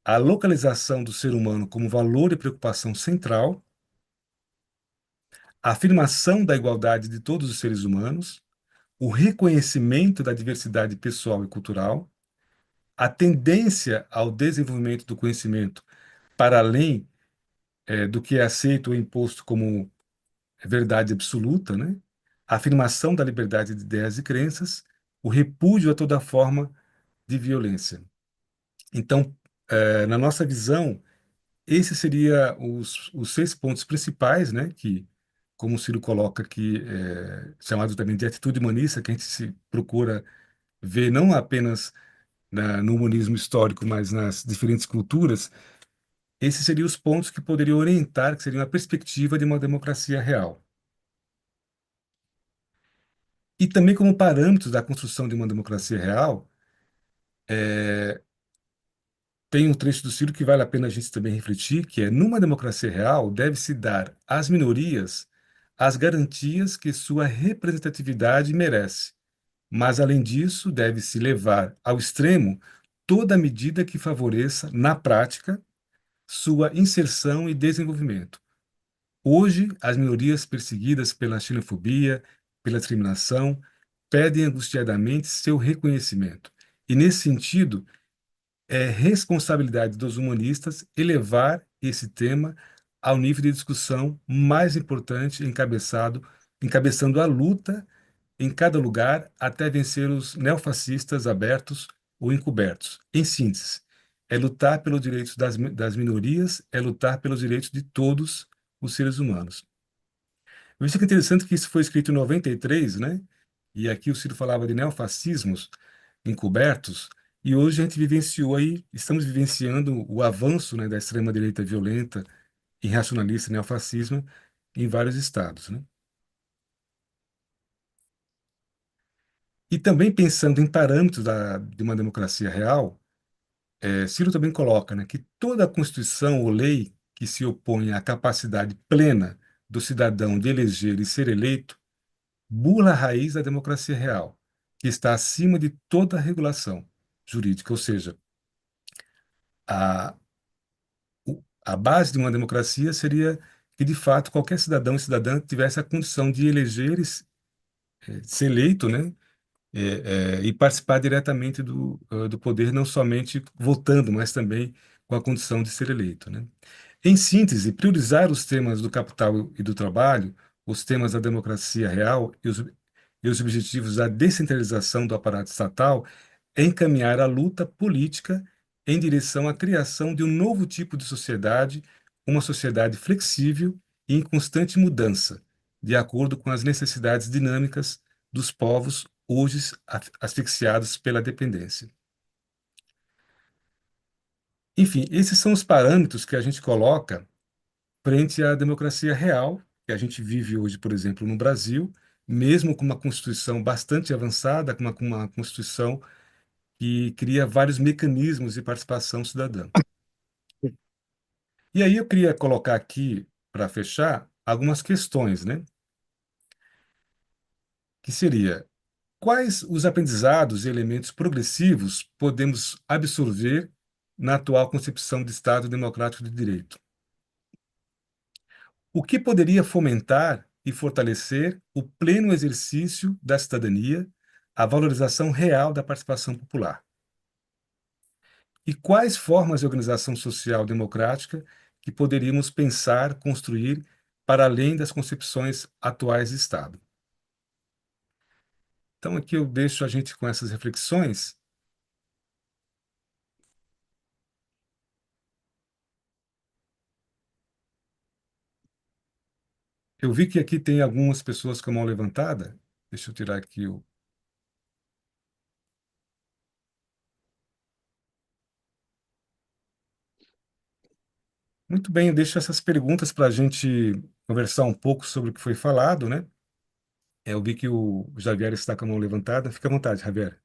a localização do ser humano como valor e preocupação central, a afirmação da igualdade de todos os seres humanos, o reconhecimento da diversidade pessoal e cultural, a tendência ao desenvolvimento do conhecimento para além do que é aceito ou imposto como verdade absoluta, né? A afirmação da liberdade de ideias e crenças, o repúdio a toda forma de violência. Então, na nossa visão, esses seriam os 6 pontos principais, né? Que, como o Ciro coloca aqui, chamado também de atitude humanista, que a gente se procura ver não apenas no humanismo histórico, mas nas diferentes culturas. Esses seriam os pontos que poderiam orientar, que seriam a perspectiva de uma democracia real. E também como parâmetros da construção de uma democracia real, tem um trecho do Ciro que vale a pena a gente também refletir, que é: numa democracia real, deve-se dar às minorias as garantias que sua representatividade merece. Mas, além disso, deve-se levar ao extremo toda medida que favoreça, na prática, sua inserção e desenvolvimento. Hoje, as minorias perseguidas pela xenofobia, pela discriminação, pedem angustiadamente seu reconhecimento. E, nesse sentido, é responsabilidade dos humanistas elevar esse tema ao nível de discussão mais importante, encabeçando a luta em cada lugar até vencer os neofascistas abertos ou encobertos. Em síntese, é lutar pelos direitos das minorias, é lutar pelos direitos de todos os seres humanos. Eu acho que é interessante que isso foi escrito em 93, né? E aqui o Ciro falava de neofascismos encobertos, e hoje a gente vivenciou aí, estamos vivenciando o avanço, né, da extrema-direita violenta, irracionalista, neofascismo em vários estados, né? E também pensando em parâmetros de uma democracia real, Ciro também coloca, né, que toda Constituição ou lei que se opõe à capacidade plena do cidadão de eleger e ser eleito bula a raiz da democracia real, que está acima de toda regulação jurídica, ou seja, a, a base de uma democracia seria que, de fato, qualquer cidadão e cidadã tivesse a condição de eleger ser eleito, né, e participar diretamente do poder, não somente votando, mas também com a condição de ser eleito, né? Em síntese, priorizar os temas do capital e do trabalho, os temas da democracia real e os objetivos da descentralização do aparato estatal é encaminhar a luta política em direção à criação de um novo tipo de sociedade, uma sociedade flexível e em constante mudança, de acordo com as necessidades dinâmicas dos povos hoje asfixiados pela dependência. Enfim, esses são os parâmetros que a gente coloca frente à democracia real que a gente vive hoje, por exemplo, no Brasil, mesmo com uma Constituição bastante avançada, com uma Constituição que cria vários mecanismos de participação cidadã. E aí eu queria colocar aqui, para fechar, algumas questões, né? Que seria: quais os aprendizados e elementos progressivos podemos absorver na atual concepção de Estado democrático de direito? O que poderia fomentar e fortalecer o pleno exercício da cidadania, a valorização real da participação popular? E quais formas de organização social democrática que poderíamos pensar, construir para além das concepções atuais de Estado? Então, aqui eu deixo a gente com essas reflexões. Eu vi que aqui tem algumas pessoas com a mão levantada. Deixa eu tirar aqui o. Muito bem, eu deixo essas perguntas para a gente conversar um pouco sobre o que foi falado, né? Eu vi que o Javier está com a mão levantada. Fica à vontade, Javier.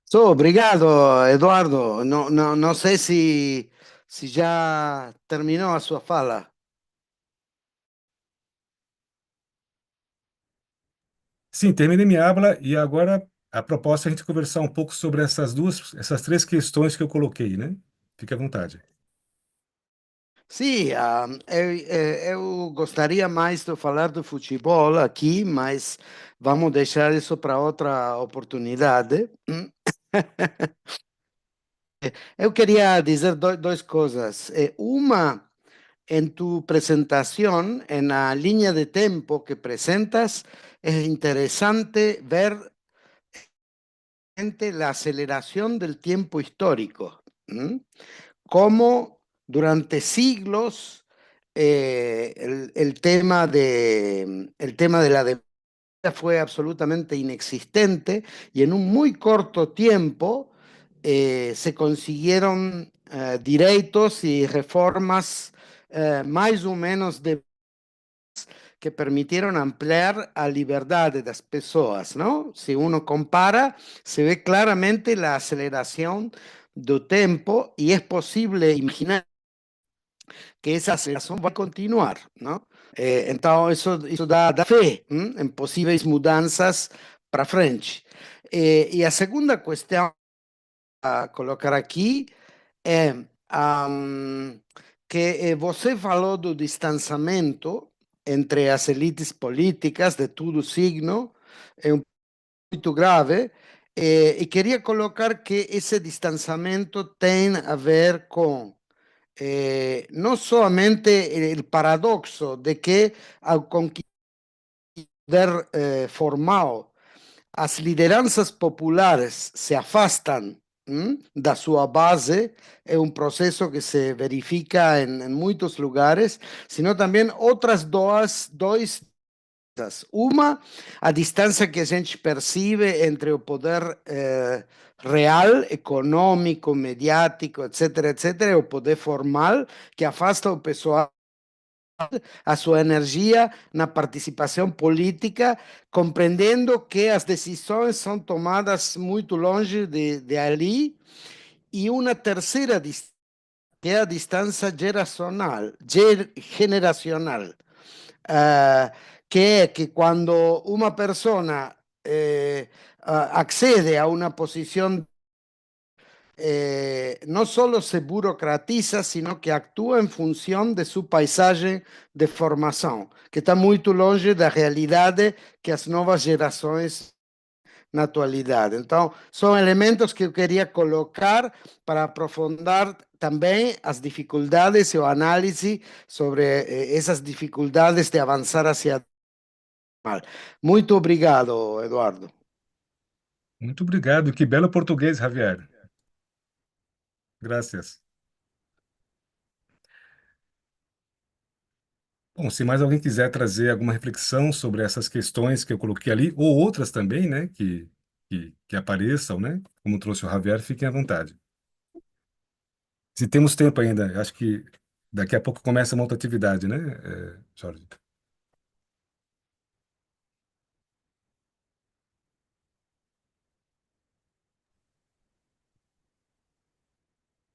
So, obrigado, Eduardo. Não sei se já terminou a sua fala. Sim, terminei minha aula e agora a proposta é a gente conversar um pouco sobre essas três questões que eu coloquei, né? Fique à vontade. Sim, eu gostaria mais de falar do futebol aqui, mas vamos deixar isso para outra oportunidade. Eu queria dizer duas coisas. Uma, en tu presentación, en la línea de tempo que presentas, es interesante ver la aceleración del tiempo histórico. Cómo durante siglos el tema de la democracia fue absolutamente inexistente y en un muy corto tiempo se consiguieron derechos y reformas más o menos que permitieron ampliar a libertad de las personas, ¿no? Si uno compara, se ve claramente la aceleración del tiempo y es posible imaginar que essa aceleração vai continuar, não? Então, isso dá fé em possíveis mudanças para frente. E a segunda questão a colocar aqui é que você falou do distanciamento entre as elites políticas de todo signo, é muito grave, e queria colocar que esse distanciamento tem a ver com no solamente el paradoxo de que al conquistar formal, as lideranças populares se afastam da sua base, é um processo que se verifica em muitos lugares, sino também outras duas uma, a distância que a gente percebe entre o poder real, econômico, mediático, etc., e o poder formal, que afasta o pessoal a sua energia na participação política, compreendendo que as decisões são tomadas muito longe de ali. E uma terceira distância, que é a distância generacional. Que é que quando uma pessoa accede a uma posição, não só se burocratiza, sino que atua em função de sua paisagem de formação, que está muito longe da realidade que as novas gerações na atualidade. Então, são elementos que eu queria colocar para aprofundar também as dificuldades e a análise sobre essas dificuldades de avançar hacia mal. Muito obrigado, Eduardo. Muito obrigado. Que belo português, Javier. Graças. Bom, se mais alguém quiser trazer alguma reflexão sobre essas questões que eu coloquei ali, ou outras também, né, que apareçam, né, como trouxe o Javier, fiquem à vontade. Se temos tempo ainda, acho que daqui a pouco começa uma outra atividade, né, Jorge?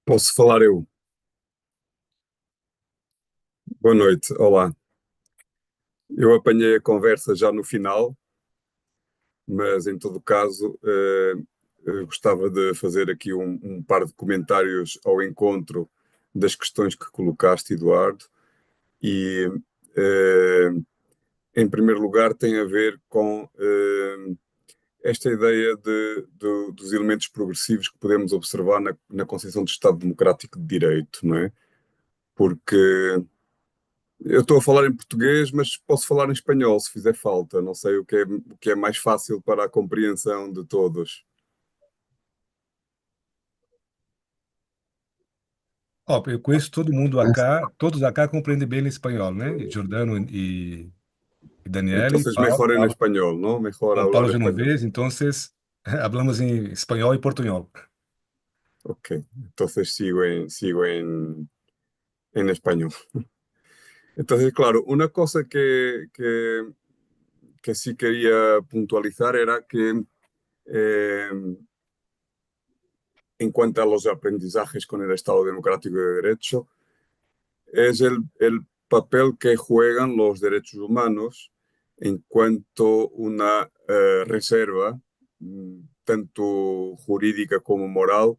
Posso falar eu? Boa noite, olá. Eu apanhei a conversa já no final, mas em todo caso gostava de fazer aqui um par de comentários ao encontro das questões que colocaste, Eduardo, e em primeiro lugar tem a ver com esta ideia dos elementos progressivos que podemos observar na concepção de Estado Democrático de Direito, não é? Porque eu estou a falar em português, mas posso falar em espanhol se fizer falta. Não sei o que é mais fácil para a compreensão de todos. Ó, eu conheço todo mundo acá, todos acá compreendem bem o espanhol, né? Jordano e Daniela e Entonces mejor en español, ¿no? Mejor Paulo hablar español. Genovese, entonces hablamos em espanhol e portunhol. Ok, entonces sigo en español. Entonces, claro, una cosa que sí quería puntualizar era que en cuanto a los aprendizajes con el Estado Democrático de Derecho, es el papel que juegan los derechos humanos en cuanto una reserva, tanto jurídica como moral,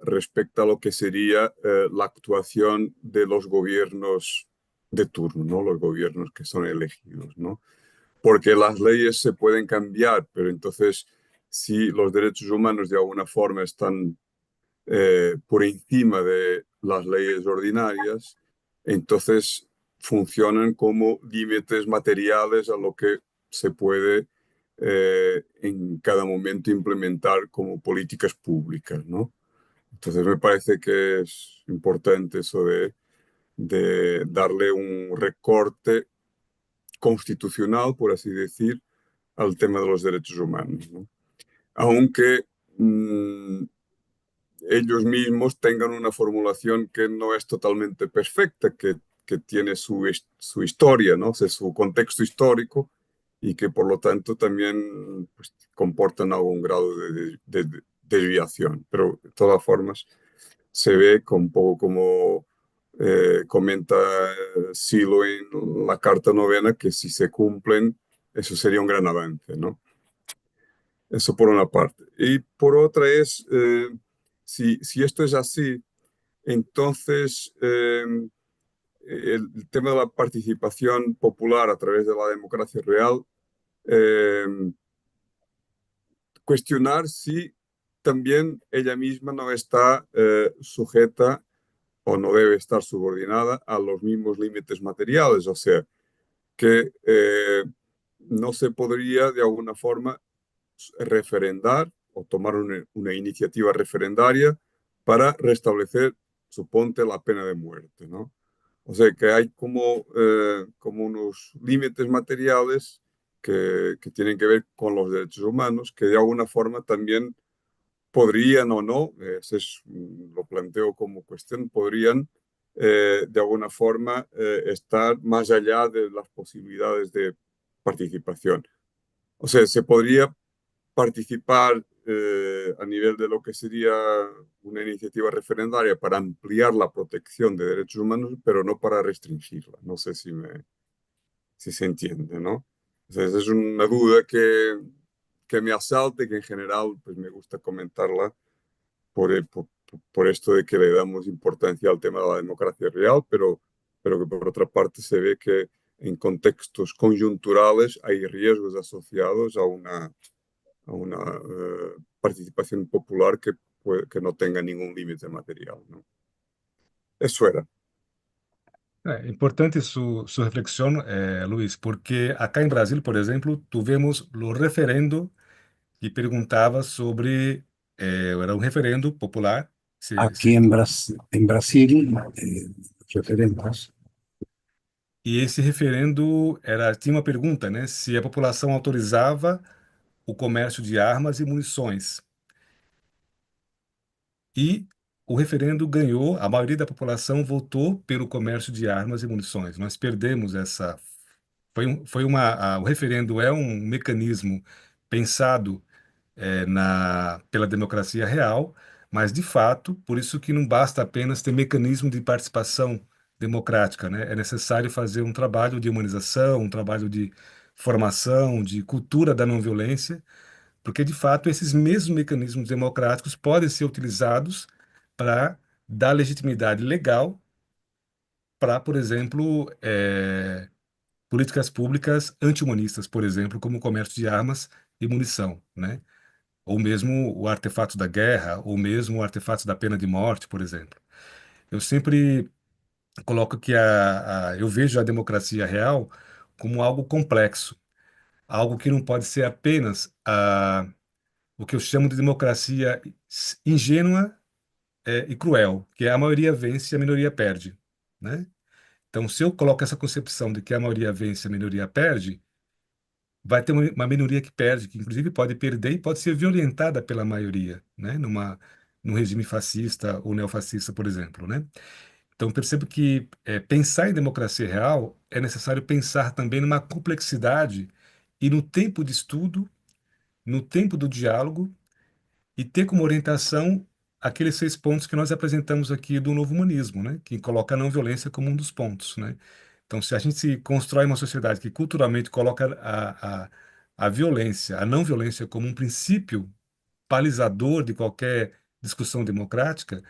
respecto a lo que sería la actuación de los gobiernos de turno, ¿no? Los gobiernos que son elegidos, ¿no? Porque las leyes se pueden cambiar, pero entonces si los derechos humanos de alguna forma están por encima de las leyes ordinarias, entonces funcionan como límites materiales a lo que se puede en cada momento implementar como políticas públicas, ¿no? Entonces me parece que es importante eso de darle un recorte constitucional, por así decir, al tema de los derechos humanos, ¿no? Aunque ellos mismos tengan una formulación que no es totalmente perfecta, que tiene su historia, ¿no? O sea, su contexto histórico y que por lo tanto también pues, comportan algún grado de desviación. Pero de todas formas se ve un poco como comenta Silo en la Carta Novena, que si se cumplen, eso sería un gran avance, ¿no? Eso por una parte. Y por otra es, si esto es así, entonces el tema de la participación popular a través de la democracia real, eh, cuestionar si también ella misma no está sujeta o no debe estar subordinada a los mismos límites materiales, o sea, que no se podría de alguna forma referendar o tomar una iniciativa referendaria para restablecer, suponte, la pena de muerte, ¿no? O sea que hay como unos límites materiales que tienen que ver con los derechos humanos, que de alguna forma también podrían o no, lo planteo como cuestión, podrían de alguna forma estar más allá de las posibilidades de participación. O sea, se podría participar a nivel de lo que sería una iniciativa referendaria para ampliar la protección de derechos humanos, pero no para restringirla. No sé si se entiende, ¿no? O sea, esa es una duda que me asalta y que en general pues, me gusta comentarla por esto de que le damos importancia al tema de la democracia real, pero que por otra parte se ve que en contextos conjunturales hay riesgos asociados a una participación popular que no tenga ningún límite material, ¿no? Eso era. Importante su reflexión, Luis, porque acá en Brasil, por ejemplo, tuvimos lo referendo que perguntaba sobre, era un referendo popular, Aquí en Brasil, referendos. e esse referendo tinha uma pergunta, né, se a população autorizava o comércio de armas e munições. E o referendo ganhou, a maioria da população votou pelo comércio de armas e munições. Nós perdemos essa. O referendo é um mecanismo pensado pela democracia real, mas de fato, por isso que não basta apenas ter mecanismo de participação democrática, né? É necessário fazer um trabalho de humanização, um trabalho de formação, de cultura da não violência, porque de fato esses mesmos mecanismos democráticos podem ser utilizados para dar legitimidade legal para, por exemplo, políticas públicas anti-humanistas, por exemplo, como o comércio de armas e munição, né? Ou mesmo o artefato da guerra, ou mesmo o artefato da pena de morte, por exemplo. Eu sempre coloco que eu vejo a democracia real como algo complexo, algo que não pode ser apenas o que eu chamo de democracia ingênua e cruel, que é a maioria vence e a minoria perde, né? Então, se eu coloco essa concepção de que a maioria vence e a minoria perde, vai ter uma minoria que perde, que inclusive pode perder e pode ser violentada pela maioria, né? Num regime fascista ou neofascista, por exemplo, né? Então, percebo que pensar em democracia real é necessário pensar também numa complexidade e no tempo de estudo, no tempo do diálogo e ter como orientação aqueles 6 pontos que nós apresentamos aqui do novo humanismo, né? Que coloca a não violência como um dos pontos, né? Então, se a gente constrói uma sociedade que culturalmente coloca a violência, a não violência como um princípio balizador de qualquer discussão democrática,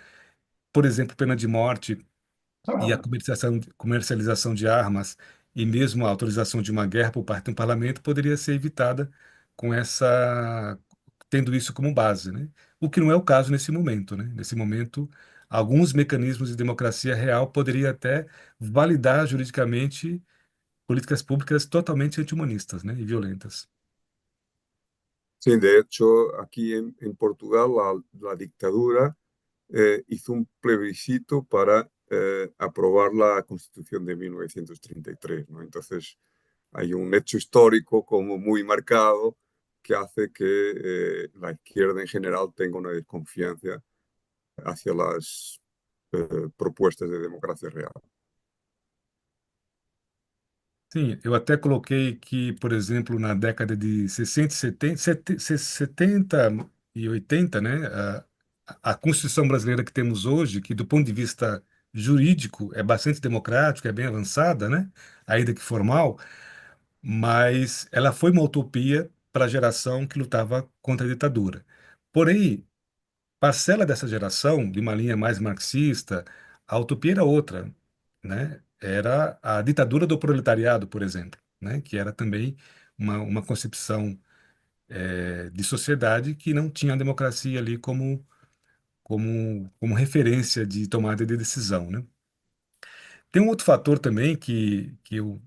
por exemplo, pena de morte e a comercialização de armas e mesmo a autorização de uma guerra por parte do parlamento poderia ser evitada com tendo isso como base, né? o que não é o caso nesse momento, né? Nesse momento, alguns mecanismos de democracia real poderiam até validar juridicamente políticas públicas totalmente anti-humanistas, né? E violentas. Sí, de hecho, aquí en Portugal la dictadura hizo un plebiscito para aprobar la Constitución de 1933, ¿no? Entonces, hay un hecho histórico como muy marcado que hace que la izquierda en general tenga una desconfianza hacia las propuestas de democracia real. Sim, eu até coloquei que, por exemplo, na década de 60, 70 e 80, né, a Constituição brasileira que temos hoje, que do ponto de vista jurídico é bastante democrática, é bem avançada, né, ainda que formal, mas ela foi uma utopia para a geração que lutava contra a ditadura. Porém, parcela dessa geração, de uma linha mais marxista, a utopia era outra, né? Era a ditadura do proletariado, por exemplo, né? Que era também uma concepção de sociedade que não tinha a democracia ali como referência de tomada de decisão, né? Tem um outro fator também que eu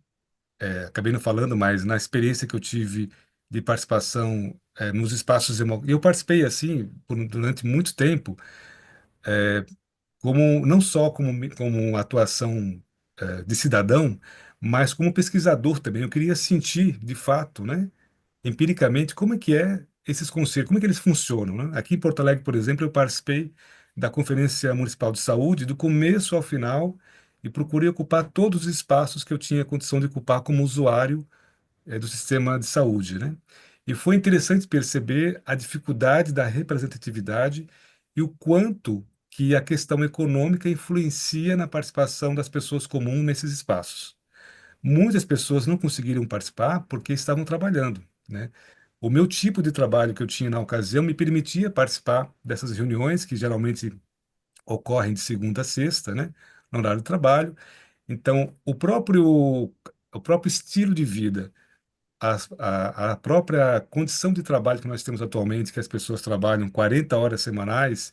acabei não falando, mas na experiência que eu tive de participação nos espaços eu participei assim durante muito tempo, como não só como atuação de cidadão, mas como pesquisador também. Eu queria sentir, de fato, né, empiricamente, como é que esses conselhos, como é que eles funcionam, né? Aqui em Porto Alegre, por exemplo, eu participei da Conferência Municipal de Saúde, do começo ao final, e procurei ocupar todos os espaços que eu tinha condição de ocupar como usuário do sistema de saúde, né? E foi interessante perceber a dificuldade da representatividade e o quanto que a questão econômica influencia na participação das pessoas comuns nesses espaços. Muitas pessoas não conseguiram participar porque estavam trabalhando, né? O meu tipo de trabalho que eu tinha na ocasião me permitia participar dessas reuniões, que geralmente ocorrem de segunda a sexta, né? No horário de trabalho. Então, o próprio estilo de vida, a própria condição de trabalho que nós temos atualmente, que as pessoas trabalham 40 horas semanais,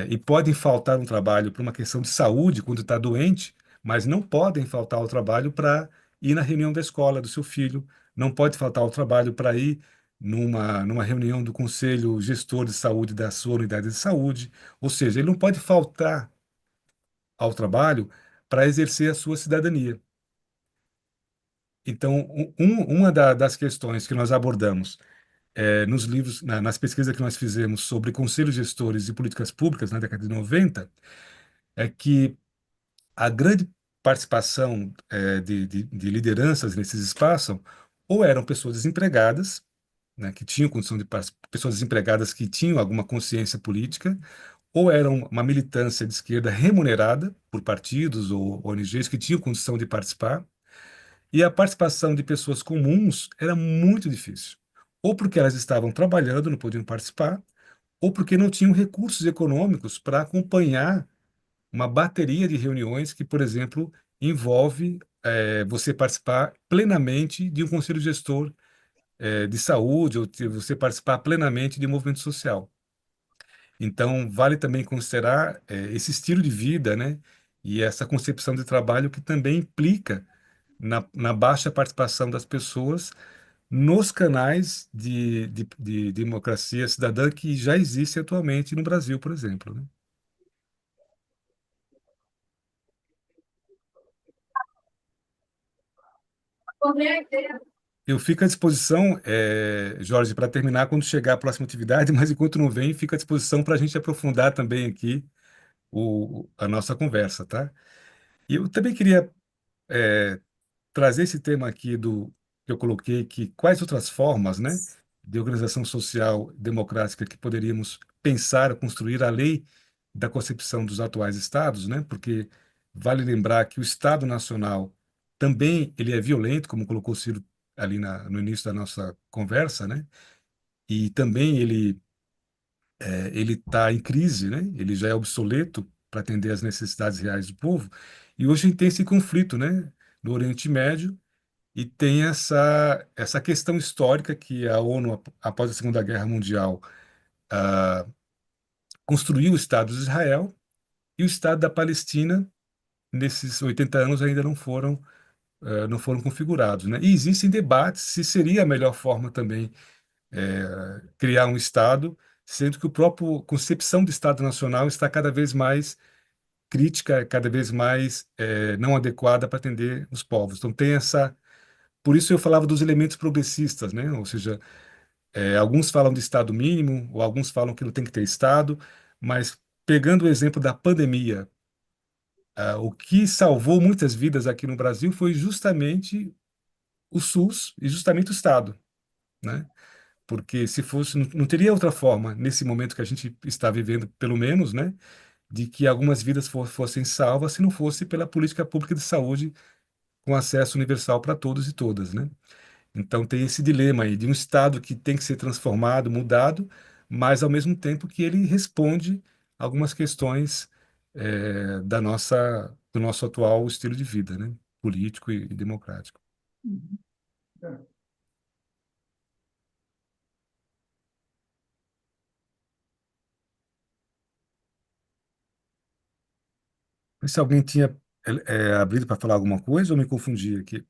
e podem faltar um trabalho por uma questão de saúde quando está doente, mas não podem faltar ao trabalho para ir na reunião da escola do seu filho, não pode faltar ao trabalho para ir numa reunião do conselho gestor de saúde da sua unidade de saúde, ou seja, ele não pode faltar ao trabalho para exercer a sua cidadania. Então, uma das questões que nós abordamos nos livros, nas pesquisas que nós fizemos sobre conselhos gestores e políticas públicas na década de 90, é que a grande participação de lideranças nesses espaços ou eram pessoas desempregadas, né, que tinham condição pessoas desempregadas que tinham alguma consciência política, ou eram uma militância de esquerda remunerada por partidos ou ONGs que tinham condição de participar, e a participação de pessoas comuns era muito difícil. Ou porque elas estavam trabalhando, não podiam participar, ou porque não tinham recursos econômicos para acompanhar uma bateria de reuniões que, por exemplo, envolve você participar plenamente de um conselho gestor de saúde, ou você participar plenamente de um movimento social. Então, vale também considerar esse estilo de vida, né? E essa concepção de trabalho que também implica na baixa participação das pessoas nos canais de democracia cidadã que já existem atualmente no Brasil, por exemplo, né? Eu fico à disposição, Jorge, para terminar quando chegar a próxima atividade, mas enquanto não vem, fico à disposição para a gente aprofundar também aqui a nossa conversa, tá? E eu também queria trazer esse tema aqui que eu coloquei, que quais outras formas, né, de organização social democrática que poderíamos pensar, construir além da concepção dos atuais estados, né? Porque vale lembrar que o Estado Nacional também ele é violento, como colocou o Ciro ali no início da nossa conversa, né? E também ele está em crise, né? Ele já é obsoleto para atender às necessidades reais do povo. E hoje a gente tem esse conflito, né? No Oriente Médio, e tem essa questão histórica que a ONU, após a Segunda Guerra Mundial, construiu o Estado de Israel e o Estado da Palestina, nesses 80 anos, ainda não foram configurados, né? E existem debates se seria a melhor forma também criar um Estado, sendo que a própria concepção do Estado Nacional está cada vez mais crítica, cada vez mais não adequada para atender os povos. Então tem essa... Por isso eu falava dos elementos progressistas, né? Ou seja, alguns falam de Estado mínimo, ou alguns falam que não tem que ter Estado, mas pegando o exemplo da pandemia, o que salvou muitas vidas aqui no Brasil foi justamente o SUS e justamente o Estado, né? Porque se fosse, não teria outra forma, nesse momento que a gente está vivendo, pelo menos, né, de que algumas vidas fossem salvas se não fosse pela política pública de saúde com acesso universal para todos e todas, né? Então tem esse dilema aí de um Estado que tem que ser transformado, mudado, mas ao mesmo tempo que ele responde algumas questões do nosso atual estilo de vida, né? Político e democrático. Se alguém tinha abrido para falar alguma coisa ou me confundi aqui?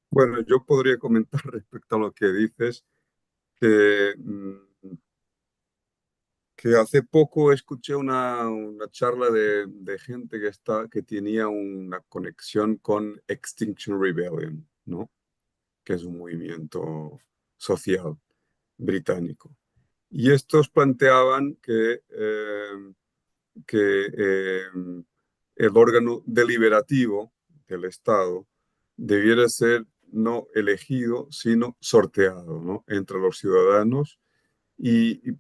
Bueno, yo podría comentar respecto a lo que dices que, que hace poco escuché una charla de gente que tenía una conexión con Extinction Rebellion, ¿no? Que es un movimiento social británico. Y estos planteaban que el órgano deliberativo del Estado debiera ser no elegido, sino sorteado, ¿no? Entre los ciudadanos,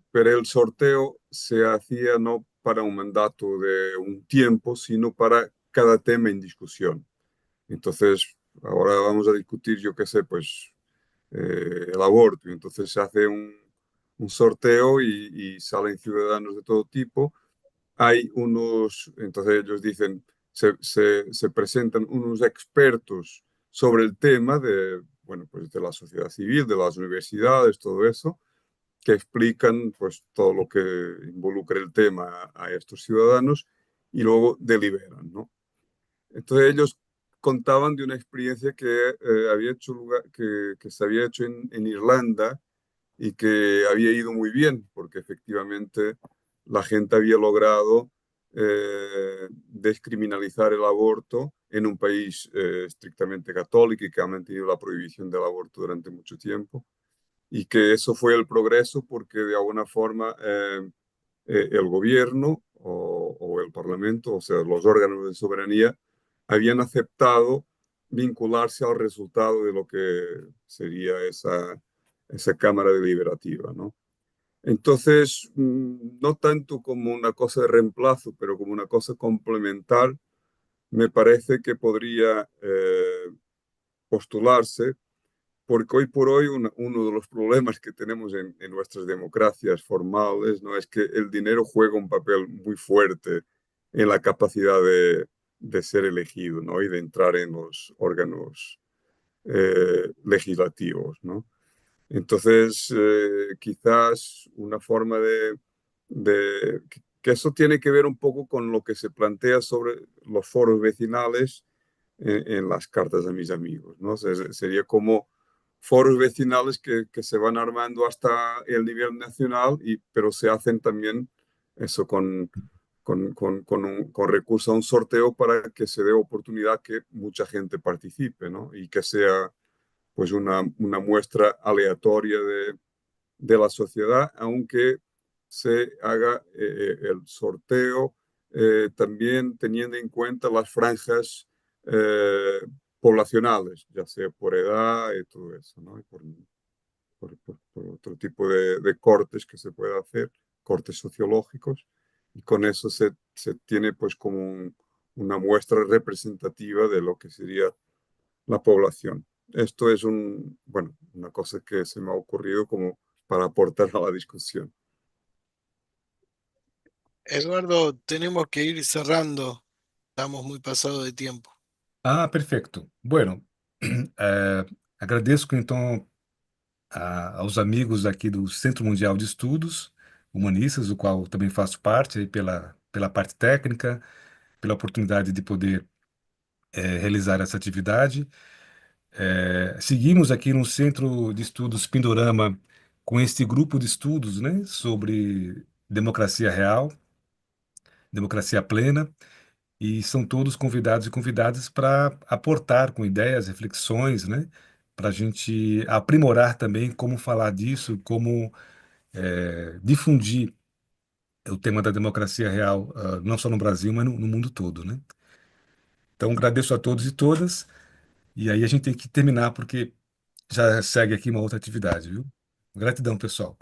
pero el sorteo se hacía no para un mandato de un tiempo, sino para cada tema en discusión. Entonces, ahora vamos a discutir, yo qué sé, pues el aborto. Y entonces se hace un sorteo y salen ciudadanos de todo tipo. Hay entonces ellos dicen, se presentan unos expertos sobre el tema bueno, pues de la sociedad civil, de las universidades, todo eso, que explican pues todo lo que involucra el tema a estos ciudadanos y luego deliberan, ¿no? Entonces ellos contaban de una experiencia que había hecho que se había hecho en Irlanda y que había ido muy bien, porque efectivamente la gente había logrado descriminalizar el aborto en un país estrictamente católico y que ha mantenido la prohibición del aborto durante mucho tiempo, y que eso fue el progreso porque de alguna forma el gobierno o el parlamento, o sea, los órganos de soberanía, habían aceptado vincularse al resultado de lo que sería esa Cámara Deliberativa, ¿no? Entonces, no tanto como una cosa de reemplazo, pero como una cosa complementar, me parece que podría postularse, porque hoy por hoy uno de los problemas que tenemos en nuestras democracias formales, ¿no? Es que el dinero juega un papel muy fuerte en la capacidad de ser elegido, ¿no? Y de entrar en los órganos legislativos, ¿no? Entonces, quizás una forma que eso tiene que ver un poco con lo que se plantea sobre los foros vecinales en las cartas a mis amigos, ¿no? Sería como foros vecinales que se van armando hasta el nivel nacional, pero se hacen también eso con recurso a un sorteo para que se dé oportunidad que mucha gente participe, ¿no? Y que sea pues una muestra aleatoria de la sociedad, aunque se haga el sorteo también teniendo en cuenta las franjas eh, poblacionales, ya sea por edad y todo eso, ¿no? Y por otro tipo de cortes que se puede hacer, cortes sociológicos, y con eso se tiene pues como una muestra representativa de lo que sería la población. Esto es bueno, una cosa que se me ha ocurrido como para aportar a la discusión. Eduardo, tenemos que ir cerrando. Estamos muy pasados de tiempo. Ah, perfeito. Bueno, agradeço então aos amigos aqui do Centro Mundial de Estudos Humanistas, do qual também faço parte, aí pela parte técnica, pela oportunidade de poder realizar essa atividade. Seguimos aqui no Centro de Estudos Pindorama com este grupo de estudos, né, sobre democracia real, democracia plena, e são todos convidados e convidadas para aportar com ideias, reflexões, né, para a gente aprimorar também como falar disso, como difundir o tema da democracia real, não só no Brasil, mas no mundo todo, né? Então, agradeço a todos e todas, e aí a gente tem que terminar porque já segue aqui uma outra atividade, viu? Gratidão, pessoal.